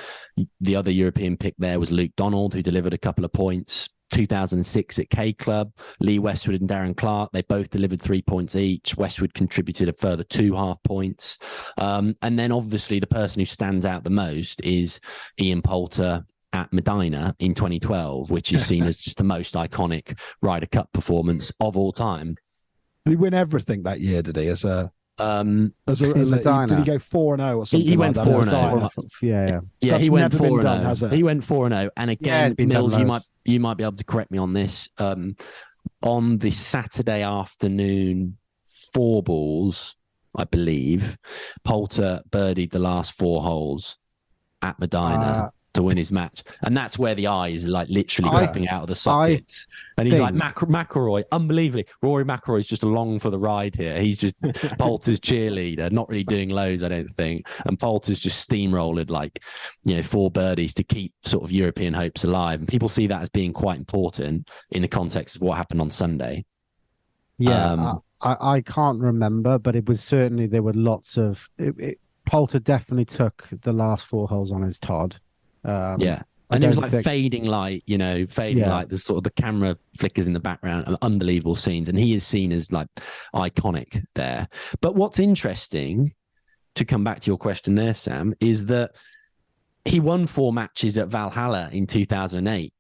The other European pick there was Luke Donald, who delivered a couple of points. 2006 at K Club, Lee Westwood and Darren Clark, they both delivered 3 points each. Westwood contributed a further 2 half points. And then obviously the person who stands out the most is Ian Poulter at Medina in 2012, which is seen as just the most iconic Ryder Cup performance of all time. Did he win everything that year? Did he? Did he go 4-0 or something? He went 4-0. Yeah. Yeah, he went 4-0. Has it? He went 4-0. And again, Mills, you might be able to correct me on this. On the Saturday afternoon 4 balls, I believe, Poulter birdied the last 4 holes at Medina to win his match, and that's where the eye is like literally popping out of the sockets. And he's like McIlroy, unbelievably. Rory McIlroy's just along for the ride here. He's just Poulter's cheerleader, not really doing loads, I don't think. And Poulter's just steamrolled 4 birdies to keep sort of European hopes alive. And people see that as being quite important in the context of what happened on Sunday. Yeah, I can't remember, but it was certainly, there were lots of. Poulter definitely took the last 4 holes on his Todd. And it was like fading light, light. The sort of the camera flickers in the background, unbelievable scenes, and he is seen as like iconic there. But what's interesting, to come back to your question there, Sam, is that he won 4 matches at Valhalla in 2008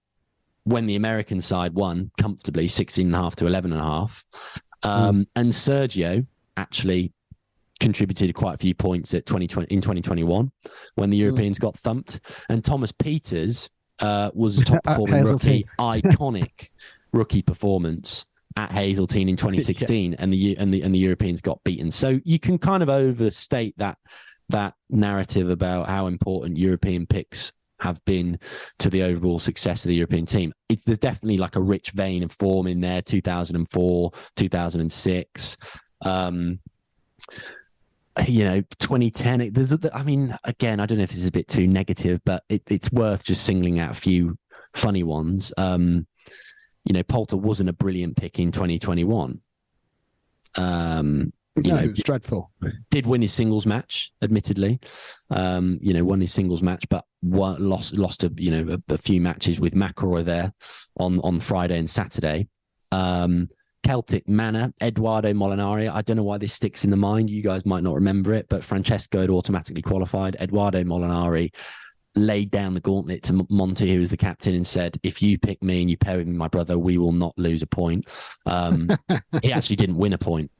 when the American side won comfortably 16.5 to 11.5. And Sergio actually contributed quite a few points in 2021 when the Europeans got thumped. And Thomas Pieters was a top performing Hazeltine. rookie, iconic rookie performance at Hazeltine in 2016, and the Europeans got beaten. So you can kind of overstate that narrative about how important European picks have been to the overall success of the European team. There's definitely like a rich vein of form in there. 2004, 2006. 2010. I mean, again, I don't know if this is a bit too negative, but it's worth just singling out a few funny ones. Poulter wasn't a brilliant pick in 2021. It's dreadful. Did win his singles match, admittedly. Won his singles match, but lost a few matches with McIlroy there on Friday and Saturday. Celtic Manor, Edoardo Molinari. I don't know why this sticks in the mind. You guys might not remember it, but Francesco had automatically qualified. Edoardo Molinari laid down the gauntlet to Monty, who was the captain, and said, if you pick me and you pair with me, my brother, we will not lose a point. He actually didn't win a point.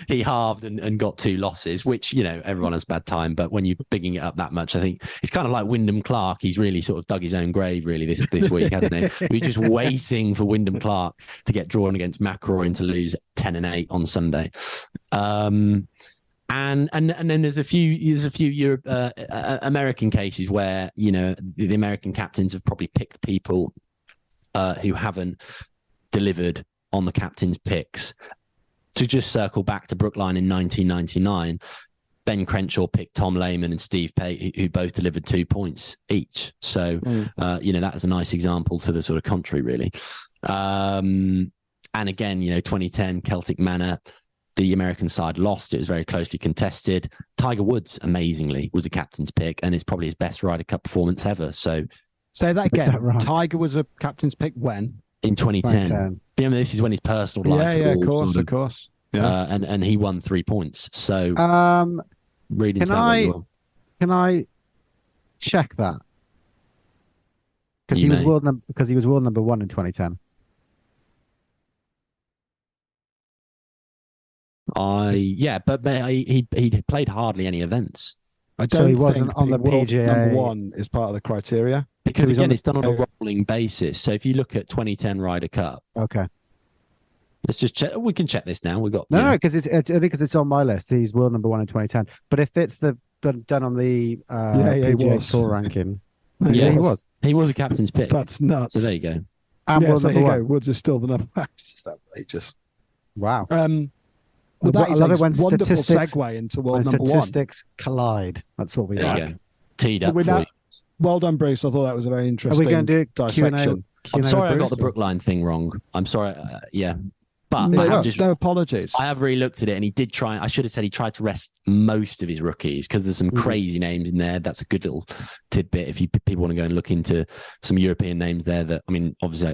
He halved and got 2 losses, which everyone has bad time, but when you're bigging it up that much, I think it's kind of like Wyndham Clark. He's really sort of dug his own grave really this week, hasn't he? We're just waiting for Wyndham Clark to get drawn against McIlroy and to lose 10-8 on Sunday. And then there's a few American cases where the American captains have probably picked people who haven't delivered on the captain's picks. To just circle back to Brookline in 1999, Ben Crenshaw picked Tom Lehman and Steve Pate, who both delivered 2 points each. So, that was a nice example to the sort of contrary, really. And again, 2010 Celtic Manor, the American side lost. It was very closely contested. Tiger Woods, amazingly, was a captain's pick, and it's probably his best Ryder Cup performance ever. So, say that again. That right? Tiger was a captain's pick when? In 2010. Remember, this is when his personal life. Yeah, of course. Yeah. And he won 3 points. So, reading can I check that? Because he was world number 1 in 2010. But he played hardly any events. I don't So he think wasn't on the world PGA. number 1 is part of the criteria. Because again, it's done on a rolling basis. So if you look at 2010 Ryder Cup, Okay. let's just check. We can check this now. We got No, because it's on my list. He's world number 1 in 2010. But if it's done on the PGA Tour ranking, Yeah, he was. He was a captain's pick. That's nuts. So there you go. And world there number you 1. go. Woods is still the number. That's just outrageous. Wow. Well, that is I love a it when wonderful statistics segue into world and number 1. statistics collide. That's what we There like. you go. Teed up With for that, you. well done, Bruce. I thought that was a very Are interesting we going to do dissection. I'm sorry I got Bruce, the or- Brookline thing wrong. I'm sorry. But No, no apologies. I have really looked at it, and he did try. I should have said he tried to rest most of his rookies because there's some crazy names in there. That's a good little tidbit if people want to go and look into some European names there. That obviously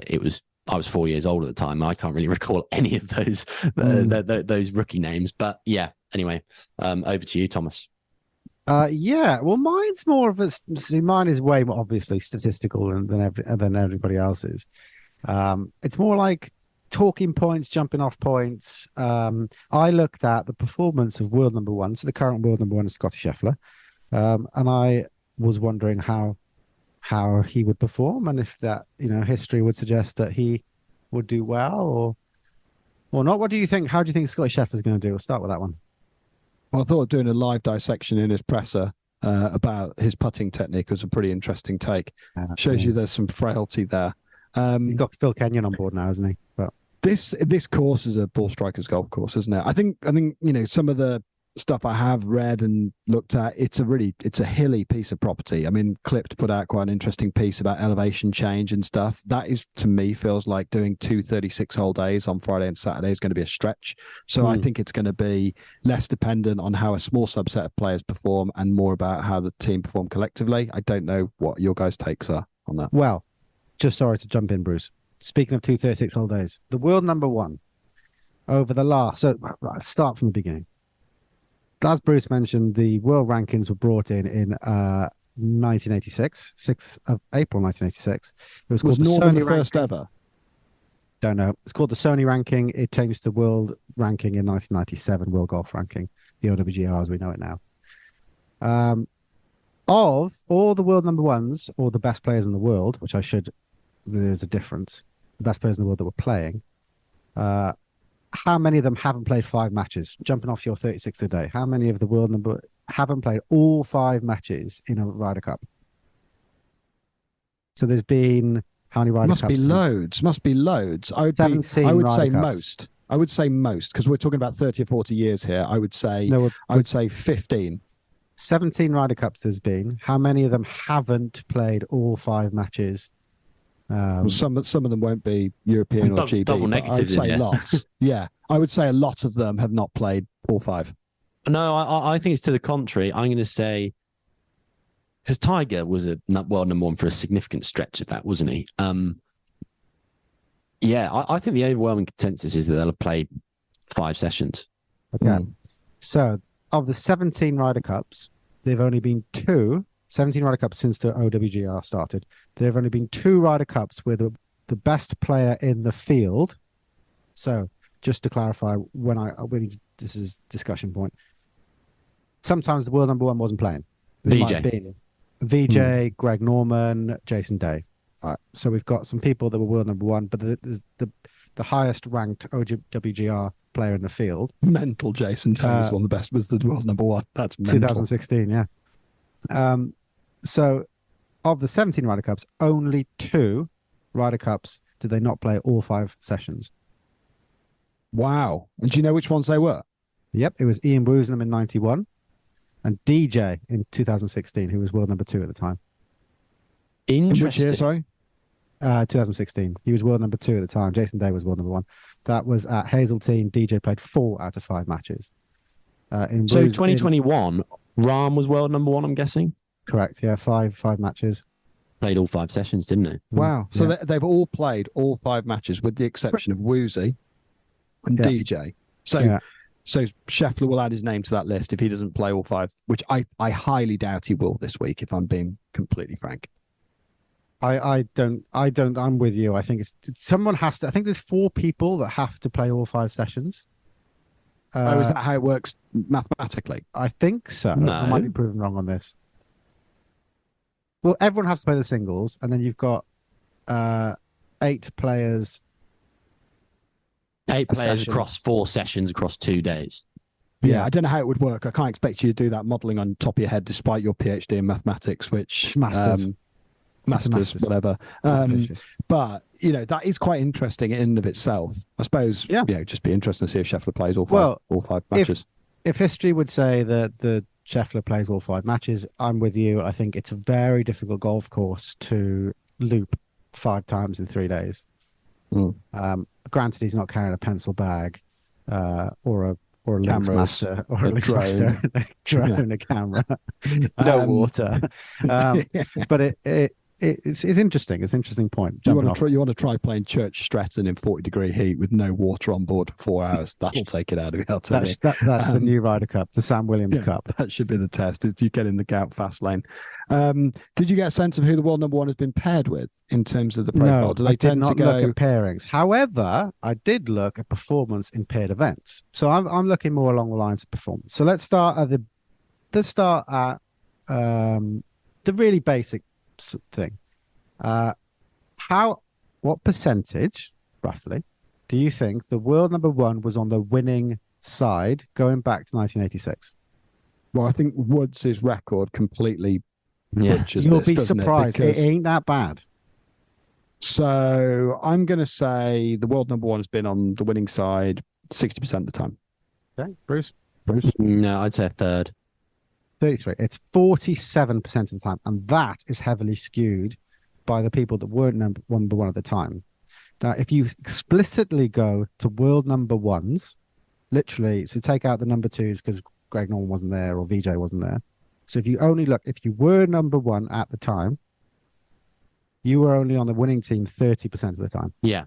I was 4 years old at the time. I can't really recall any of those those rookie names. But yeah, anyway, over to you, Thomas. Well, mine's more of mine is way more obviously statistical than everybody else's. It's more like talking points, jumping off points. I looked at the performance of world number 1, so the current world number 1 is Scotty Scheffler, and I was wondering how he would perform, and if that history would suggest that he would do well or not. What do you think? How do you think Scotty Scheffler's going to do? We'll start with that one. Well, I thought doing a live dissection in his presser about his putting technique was a pretty interesting take. Shows you there's some frailty there. He's got Phil Kenyon on board now, hasn't he? But this course is a ball strikers golf course, isn't it? I think some of the stuff I have read and looked at, it's a hilly piece of property. I mean, Clipped put out quite an interesting piece about elevation change and stuff. That is, to me, feels like doing 2 36-hole days on Friday and Saturday is going to be a stretch. So I think it's going to be less dependent on how a small subset of players perform and more about how the team perform collectively. I don't know what your guys' takes are on that. Well, just sorry to jump in, Bruce. Speaking of 2 36-hole days, the world number 1 over the last... So let's start from the beginning. As Bruce mentioned, the world rankings were brought in 1986, 6th of April 1986. It was called the Northern Sony the first ranking. ever? Don't know. It's called the Sony ranking. It changed to world ranking in 1997, world golf ranking, the OWGR as we know it now. Of all the world number ones, or the best players in the world, which there's a difference. The best players in the world that were playing. How many of them haven't played 5 matches? Jumping off your 36 a day, how many of the world number haven't played all 5 matches in a Ryder Cup? So there's been how many Ryder Cups? Must be loads. I would 17 I would Ryder say Cups. most. I would say most because we're talking about 30 or 40 years here. I would say 15. 17 Ryder Cups there's been. How many of them haven't played all 5 matches? Well, some of them won't be European or GB. Double but I would negatives say in there. lots. Yeah, I would say a lot of them have not played all 5. No, I think it's to the contrary. I'm going to say, because Tiger was a world number 1 for a significant stretch of that, wasn't he? Yeah, I think the overwhelming consensus is that they'll have played 5 sessions. Okay. So of the 17 Ryder Cups, there have only been 2. 17 Ryder Cups since the OWGR started. There have only been 2 Ryder Cups where the best player in the field. So just to clarify, this is discussion point. Sometimes the world number 1 wasn't playing. VJ, Greg Norman, Jason Day. All right. So we've got some people that were world number 1, but the highest ranked OWGR player in the field. Mental Jason Day was one of the best, was the world number 1. That's mental. 2016, yeah. So of the 17 Ryder Cups, only 2 Ryder Cups did they not play all 5 sessions. Wow. And do you know which ones they were? Yep, it was Ian Woosnam in 91 and DJ in 2016, who was world number 2 at the time. Interesting. Which year, sorry? 2016. He was world number 2 at the time. Jason Day was world number 1. That was at Hazeltine. DJ played 4 out of 5 matches. So 2021, Rahm was world number 1, I'm guessing? Correct, yeah. 5 matches. Played all 5 sessions, didn't they? Wow. So Yeah. they've all played all 5 matches with the exception of Woozy and DJ. So Scheffler will add his name to that list if he doesn't play all 5, which I highly doubt he will this week, if I'm being completely frank. I don't. I'm with you. I think someone has to. I think there's 4 people that have to play all 5 sessions. Is that how it works mathematically? I think so. No. I might be proven wrong on this. Well, everyone has to play the singles, and then you've got 8 players. 8 players session. across 4 sessions across 2 days. Yeah, I don't know how it would work. I can't expect you to do that modelling on top of your head, despite your PhD in mathematics, which It's masters. Masters, whatever. But that is quite interesting in and of itself. I suppose. Yeah. Just be interesting to see if Scheffler plays all 5 if- matches. If history would say that the Scheffler plays all 5 matches, I'm with you. I think it's a very difficult golf course to loop 5 times in 3 days. Granted, he's not carrying a pencil bag or a Lynx Master or a Lynx Master, a drone, a camera, No water. But it's interesting. It's an interesting point. You want to try playing Church Stretton in 40-degree heat with no water on board for 4 hours. That'll take it out of you. I'll tell you. That's the new Ryder Cup, the Sam Williams Cup. That should be the test. Did you get in the gout fast lane? Did you get a sense of who the world number 1 has been paired with in terms of the profile? No, Do they tend to go? look at pairings. However, I did look at performance in paired events. So I'm looking more along the lines of performance. So let's start at the really basic thing. What percentage, roughly, do you think the world number 1 was on the winning side going back to 1986? Well, I think Woods' record completely butchers You'll this, be doesn't surprised. It? It ain't that bad. So I'm going to say the world number 1 has been on the winning side 60% of the time. Okay, Bruce? No, I'd say a third. 33. It's 47% of the time, and that is heavily skewed by the people that weren't number 1 at the time. Now, if you explicitly go to world number 1s, literally, so take out the number 2s because Greg Norman wasn't there or VJ wasn't there. So if you were number 1 at the time, you were only on the winning team 30% of the time. Yeah.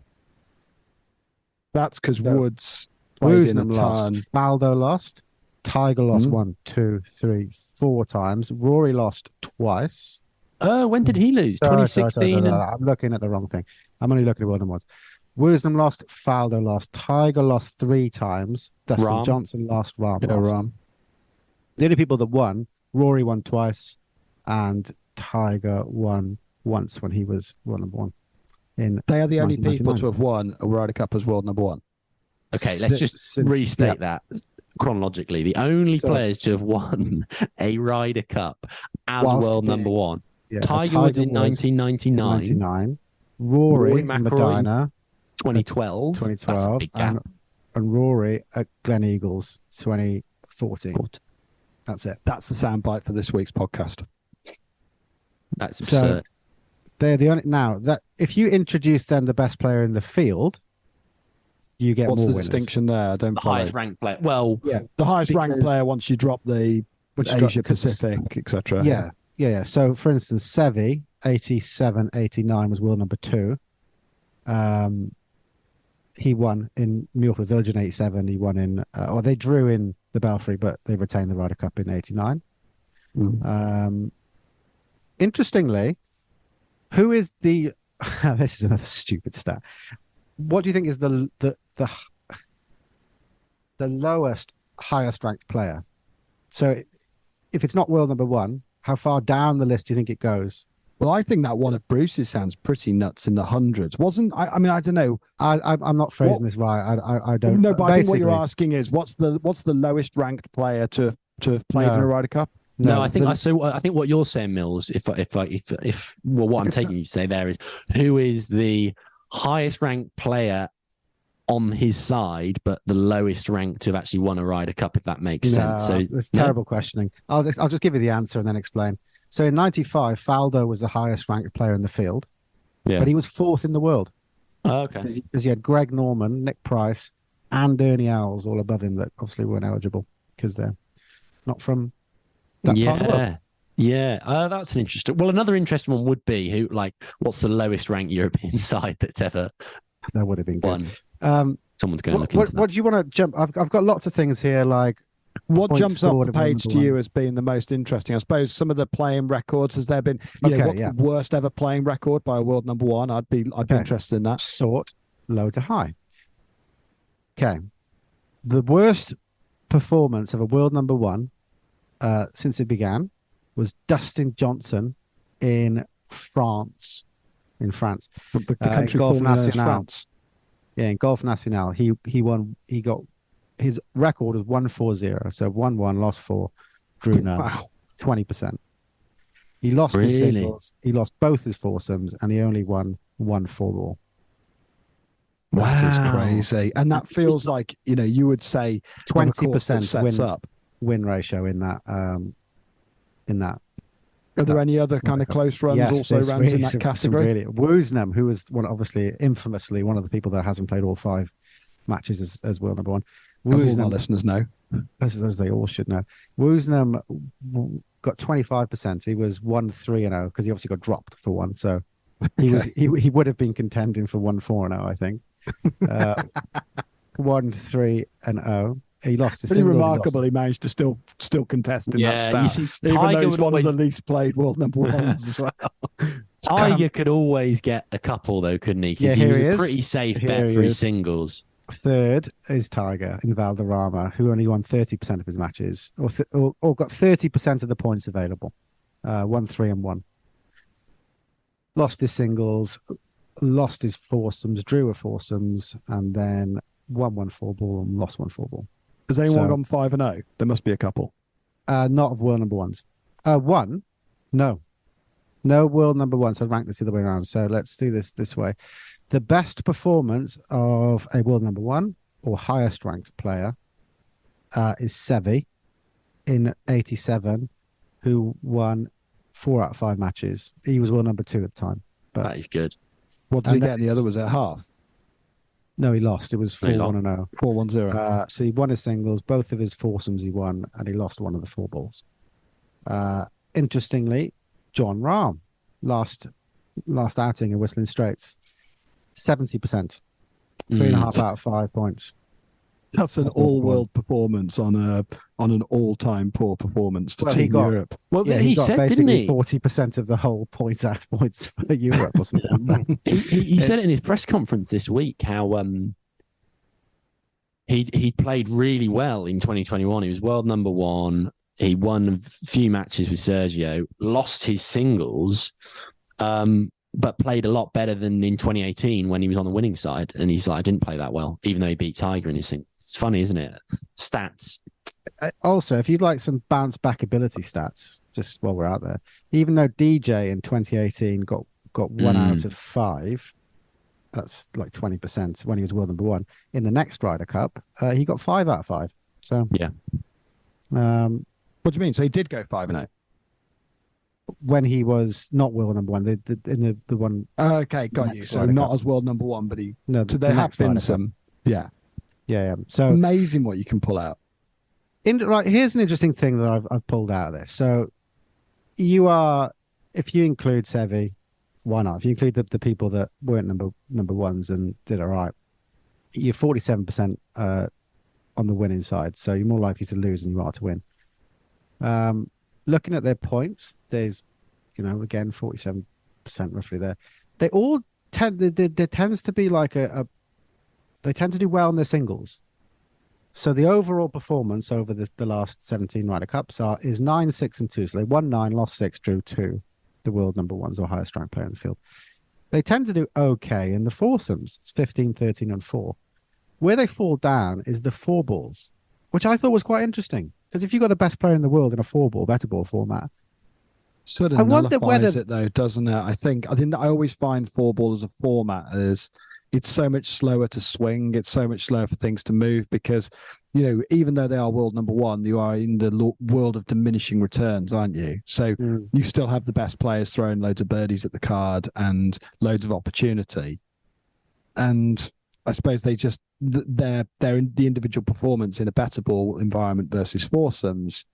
That's because Woods played in a lost, ton. Faldo lost, Tiger lost 1, 2, 3, 4 times. Rory lost twice. When did he lose? 2016. Sorry. I'm looking at the wrong thing. I'm only looking at world number 1s. Woosnam lost, Faldo lost, Tiger lost 3 times, Dustin Johnson lost, Rahm lost. Rahm. The only people that won, Rory won twice, and Tiger won once when he was world number one. They are the only people 1999. to have won a Ryder Cup as world number one. Okay, let's just restate that chronologically. The only players to have won a Ryder Cup as world number one. Yeah, Tiger Woods in 1999. Rory McIlroy, Medina, 2012. 2012. That's a big gap. And Rory at Glen Eagles, 2014. That's it. That's the soundbite for this week's podcast. That's absurd. They're the only now that if you introduce then the best player in the field, you get What's more the winners. distinction there? I don't The follow. highest ranked player. Well, Yeah, The highest ranked player once you drop the Asia because- Pacific, etc. Yeah. So, for instance, Seve, 87, 89 was world number 2. He won in Milford Village in 87. He won in, or they drew in the Belfry, but they retained the Ryder Cup in 89. Interestingly, who is the, this is another stupid stat. What do you think is the lowest, highest ranked player? So if it's not world number one, how far down the list do you think it goes? Well, I think that one of Bruce's sounds pretty nuts in the hundreds. Wasn't I mean, I don't know. I'm not phrasing this right. I don't know. But I think what you're basically- asking is what's the lowest ranked player to have played in a Ryder Cup? No, I think I think what you're saying, Mills, if what I'm taking you to say there is who is the highest ranked player on his side, but the lowest ranked to have actually won a Ryder Cup, if that makes sense. So it's terrible questioning. I'll just give you the answer and then explain. So in '95, Faldo was the highest ranked player in the field, but he was 4th in the world. Oh, okay. Because you had Greg Norman, Nick Price, and Ernie Els all above him that obviously weren't eligible because they're not from that part of the world. Yeah. That's an interesting. Well, another interesting one would be what's the lowest ranked European side that's ever That would have been good. won? Someone's going to look into that. What do you want to jump? I've got lots of things here. Like what points jumps off scored the of world page to number you one. as being the most interesting? I suppose some of the playing records. Has there been? What's the worst ever playing record by a world number one? I'd be interested in that. Sort low to high. Okay, the worst performance of a world number one since it began was Dustin Johnson in France. The country Golf formerly known as National. France. Yeah, in Golf National, he won. He got his record was 1-4-0. So 1-1, lost 4, drew none. Wow. 20%. He lost his Really? singles. He lost both his foursomes, and he only won 1 4-ball. That is Wow. crazy, and that feels like you would say 20% sets up. win ratio in that. Are there any other kind of close runs also there's runs really in that some category? really, Woosnam, who was obviously infamously one of the people that hasn't played all 5 matches as world number one. As all my Woosnam, listeners know. as they all should know, Woosnam got 25%. He was 1-3-0 because he obviously got dropped for one. So he would have been contending for 1-4-0, I think. 1-3-0. He lost his Pretty singles, remarkable. He managed to still contest in that you stat, see, even though Tiger he's would one of the always- least played world number ones as well. Tiger could always get a couple though, couldn't he? Because Yeah, he was here he a is. pretty safe Here bet he for his is. singles. Third is Tiger in Valderrama, who only won 30% of his matches, or got 30% of the points available. 1-3-1. Lost his singles, lost his foursomes, drew a foursomes, and then won 1 4-ball and lost 1 4-ball. Has anyone So- gone 5-0? There must be a couple. Not of world number ones. One, no world number one. So I'd rank this the other way around. So let's do this way. The best performance of a world number one or highest ranked player is Seve in 87, who won 4 out of 5 matches. He was world number 2 at the time. But That is good. What did he And get? And the that's- other was at half. no, he lost. It was No, he 4-1-0. 4-1-0. So he won his singles, both of his foursomes he won, and he lost one of the 4 balls. Interestingly, John Rahm, last outing in Whistling Straits, 70%, 3.5 out of 5 points. That's an That's all all-world performance on an all-time poor performance for Well, he Team got- Europe. Well, Yeah, he got said, didn't basically he? 40% of the whole points out of points for Europe, wasn't it? He said it in his press conference this week how he played really well in 2021. He was world number 1. He won a few matches with Sergio, lost his singles, but played a lot better than in 2018 when he was on the winning side. And he's like, I didn't play that well, even though he beat Tiger in his singles. It's funny, isn't it? Stats. Also, if you'd like some bounce back ability stats, just while we're out there, even though DJ in 2018 got 1 out of 5, that's like 20% when he was world number 1. In the next Ryder Cup, he got 5 out of 5. So yeah. What do you mean? So he did go 5-0 when he was not world number 1. In the one. Okay, got you. So not as world number 1, but he. No, so there have been some. Yeah. So amazing what you can pull out. Right, here's an interesting thing that I've pulled out of this. So if you include Seve, why not? If you include the people that weren't number ones and did all right, you're 47% on the winning side. So you're more likely to lose than you are to win. Looking at their points, there's, again, 47% roughly there. They all there tends to be like they tend to do well in their singles. So the overall performance over the last 17 Ryder Cups is 9, 6, and 2. So they won 9, lost 6, drew 2. The world number 1s or highest ranked player in the field. They tend to do okay in the foursomes. It's 15, 13, and 4. Where they fall down is the 4 balls, which I thought was quite interesting. Because if you've got the best player in the world in a 4-ball, better ball format, sort of nullifies it though, doesn't it? I think that I always find 4-ball as a format as it's so much slower to swing. It's so much slower for things to move because, even though they are world number 1, you are in the world of diminishing returns, aren't you? So you still have the best players throwing loads of birdies at the card and loads of opportunity. And I suppose they just, their the individual performance in a better ball environment versus foursomes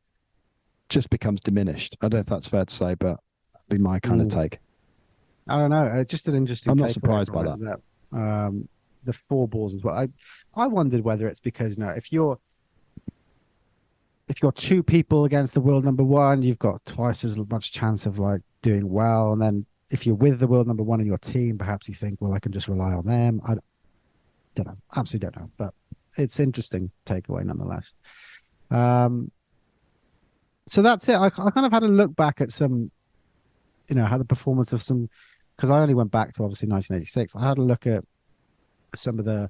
just becomes diminished. I don't know if that's fair to say, but that'd be my kind of take. I don't know. Just an interesting. I'm not surprised by that. The 4 balls as well. I wondered whether it's because if you're 2 people against the world number 1, you've got twice as much chance of like doing well, and then if you're with the world number 1 in your team, perhaps you think, well, I can just rely on them. I don't know. Absolutely don't know, but it's interesting takeaway nonetheless. So that's it. I kind of had a look back at some, how the performance of some, because I only went back to obviously 1986. I had a look at some of the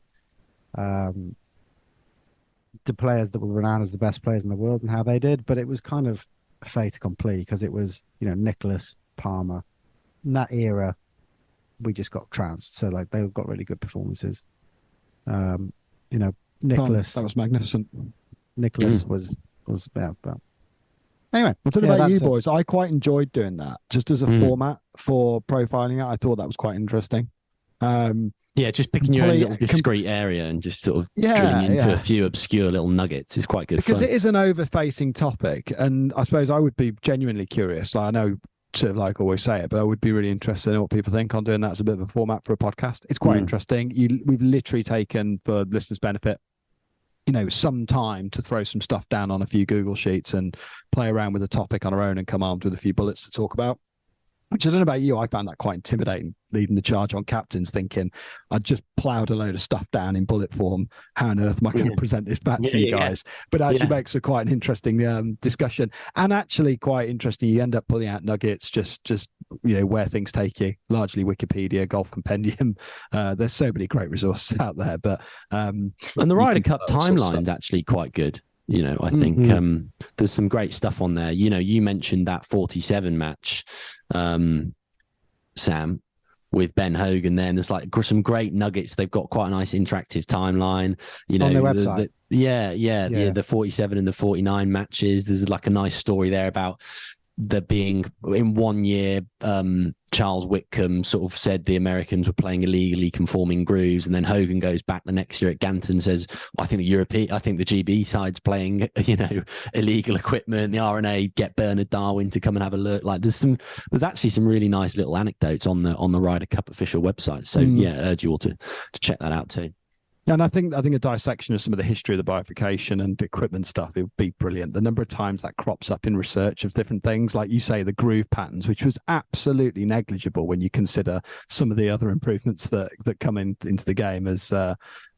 players that were renowned as the best players in the world and how they did, but it was kind of a fait accompli because it was, Nicholas, Palmer. In that era, we just got trounced. So like they got really good performances. Nicholas. That was magnificent. Nicholas was yeah, but anyway. What about you boys? I quite enjoyed doing that just as a format for profiling it. I thought that was quite interesting. Just picking your own little discrete area and just sort of drilling into a few obscure little nuggets is quite good because fun. It is an over-facing topic, and I suppose I would be genuinely curious. I know to always say it, but I would be really interested in what people think on doing that as a bit of a format for a podcast. It's quite interesting. We've literally taken, for listeners' benefit, some time to throw some stuff down on a few Google Sheets and play around with a topic on our own and come armed with a few bullets to talk about. Which I don't know about you, I found that quite intimidating, leading the charge on captains, thinking I'd just ploughed a load of stuff down in bullet form. How on earth am I going to present this back to you guys? But it actually makes for quite an interesting discussion, and actually quite interesting. You end up pulling out nuggets, just where things take you. Largely Wikipedia, Golf Compendium. There's so many great resources out there, but and the Ryder Cup timeline's actually quite good. I think there's some great stuff on there. You mentioned that 47 match, Sam, with Ben Hogan there, and there's like some great nuggets. They've got quite a nice interactive timeline. On their website. The 47 and the 49 matches. There's like a nice story there about there being in 1 year, Charles Whitcomb sort of said the Americans were playing illegally conforming grooves, and then Hogan goes back the next year at Ganton and says, I think the GB side's playing, illegal equipment. The RNA get Bernard Darwin to come and have a look. Like there's actually some really nice little anecdotes on the Ryder Cup official website. So I urge you all to check that out too. Yeah, and I think a dissection of some of the history of the bifurcation and equipment stuff, it would be brilliant. The number of times that crops up in research of different things, like you say, the groove patterns, which was absolutely negligible when you consider some of the other improvements that come into the game as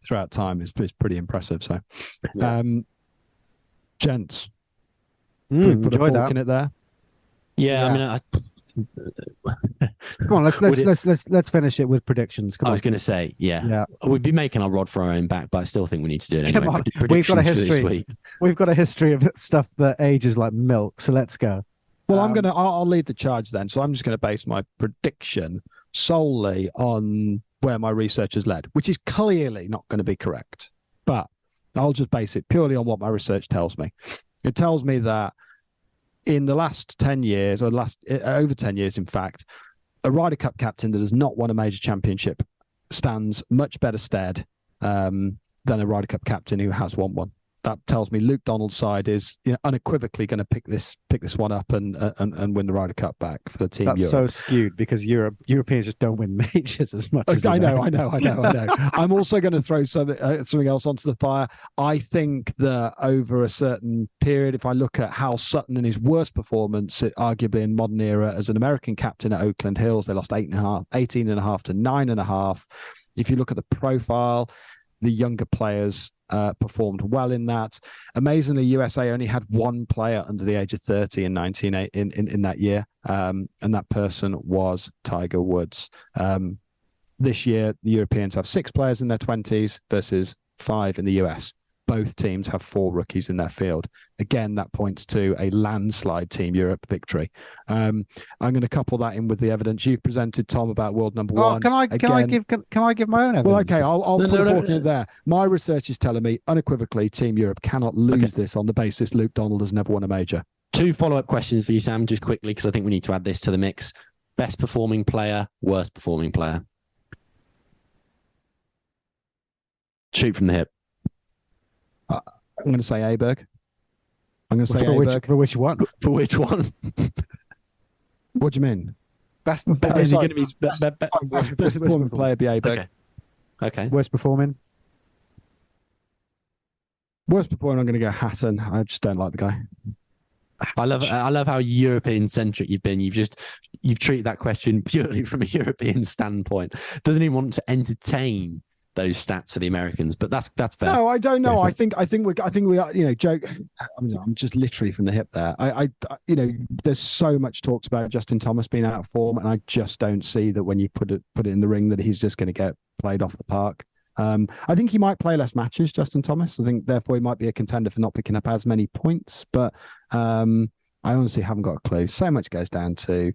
throughout time is pretty impressive. So, gents, Can we put a enjoy fork that. in it there? Yeah, I Yeah. mean, Come on, let's finish it with predictions. Come I on. was going to say, Yeah. we'd be making our rod for our own back, but I still think we need to do it Come anyway. on. We've got a Predictions for this history. week. We've got a history of stuff that ages like milk. So let's go. Well, I'll lead the charge then. So I'm just gonna base my prediction solely on where my research has led, which is clearly not going to be correct. But I'll just base it purely on what my research tells me. It tells me that in the last 10 years, or over 10 years, in fact, a Ryder Cup captain that has not won a major championship stands much better stead than a Ryder Cup captain who has won one. That tells me Luke Donald's side is unequivocally going to pick this one up and win the Ryder Cup back for the team. That's Europe. so skewed because Europeans just don't win majors as much as I know. I'm also going to throw something else onto the fire. I think that over a certain period, if I look at Hal Sutton and his worst performance, arguably in modern era as an American captain at Oakland Hills, they lost 18.5 to 9.5. If you look at the profile, the younger players performed well in that. Amazingly, USA only had one player under the age of 30 in that year, and that person was Tiger Woods. This year, the Europeans have 6 players in their 20s versus 5 in the US. Both teams have 4 rookies in their field. Again, that points to a landslide Team Europe victory. I'm going to couple that in with the evidence you've presented, Tom, about world number one. Can I give my own evidence? Well, okay, I'll put a fork in it there. My research is telling me unequivocally Team Europe cannot lose this on the basis Luke Donald has never won a major. 2 follow-up questions for you, Sam, just quickly, because I think we need to add this to the mix. Best performing player, worst performing player. Shoot from the hip. I'm going to say Aberg. I'm going to say Aberg. For which one? For which one? What do you mean? Best Is he going to be best performing player? Be Aberg. Okay. Worst performing. I'm going to go Hatton. I just don't like the guy. I love how European centric you've been. You've treated that question purely from a European standpoint. Doesn't even want to entertain those stats for the Americans, but that's fair. No, I don't know. I think we are, joke. I mean, I'm just literally from the hip there. There's so much talked about Justin Thomas being out of form, and I just don't see that when you put it in the ring that he's just going to get played off the park. I think he might play less matches, Justin Thomas. I think therefore he might be a contender for not picking up as many points, but I honestly haven't got a clue. So much goes down to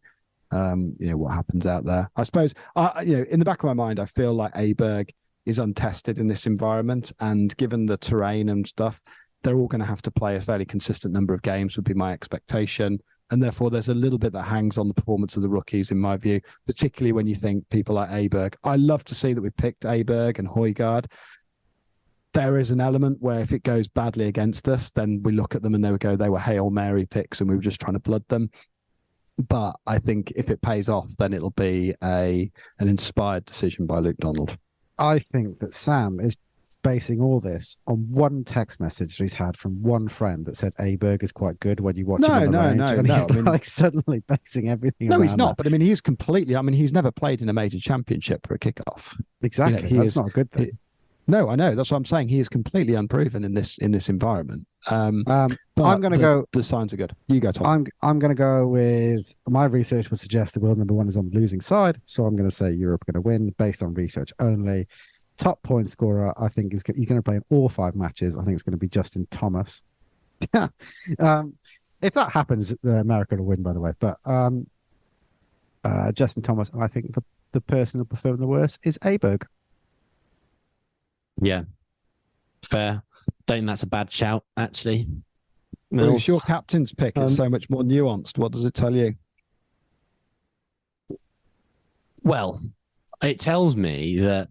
what happens out there. I suppose in the back of my mind, I feel like Aberg is untested in this environment, and given the terrain and stuff, they're all going to have to play a fairly consistent number of games, would be my expectation. And therefore, there's a little bit that hangs on the performance of the rookies, in my view, particularly when you think people like Aberg. I love to see that we picked Aberg and Højgaard. There is an element where if it goes badly against us, then we look at them and they were Hail Mary picks and we were just trying to blood them. But I think if it pays off, then it'll be an inspired decision by Luke Donald. I think that Sam is basing all this on one text message that he's had from one friend that said Aberg is quite good when you watch him on the range. And he's suddenly basing everything No, around he's not. that. But he's never played in a major champmpip for a kickoff. Exactly. That's not a good thing. No, I know. That's what I'm saying. He is completely unproven in this environment. But I'm going to go. The signs are good. You go, Tom. I'm going to go with my research would suggest that world number one is on the losing side, so I'm going to say Europe are going to win based on research only. Top point scorer, I think he's going to play in all 5 matches. I think it's going to be Justin Thomas. If that happens, America will win, by the way. But Justin Thomas, I think the person who performed the worst is Aberg. Yeah, fair. Don't think that's a bad shout, actually. Well, your captain's pick is so much more nuanced. What does it tell you? Well, it tells me that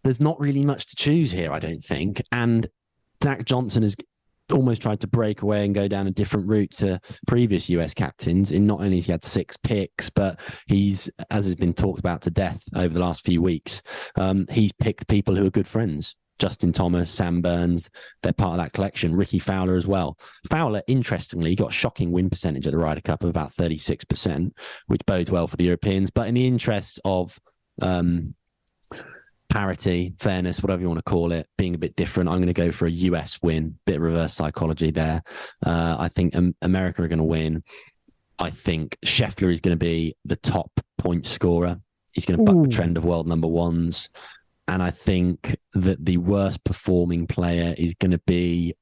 there's not really much to choose here, I don't think. And Zach Johnson has almost tried to break away and go down a different route to previous US captains. In not only has he had 6 picks, but he's, as has been talked about to death over the last few weeks, he's picked people who are good friends. Justin Thomas, Sam Burns, they're part of that collection. Ricky Fowler as well. Fowler, interestingly, got a shocking win percentage at the Ryder Cup of about 36%, which bodes well for the Europeans. But in the interest of parity, fairness, whatever you want to call it, being a bit different. I'm going to go for a US win, bit of reverse psychology there. I think America are going to win. I think Scheffler is going to be the top point scorer. He's going to buck the trend of world number ones. And I think that the worst performing player is going to be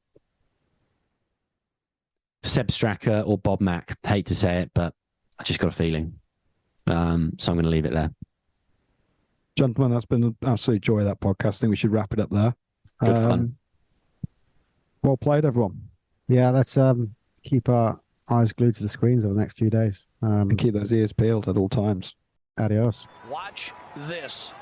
Seb Straka or Bob Mack. Hate to say it, but I just got a feeling. So I'm going to leave it there. Gentlemen, that's been an absolute joy, that podcast. I think we should wrap it up there. Good fun. Well played, everyone. Yeah, let's keep our eyes glued to the screens over the next few days. And keep those ears peeled at all times. Adios. Watch this.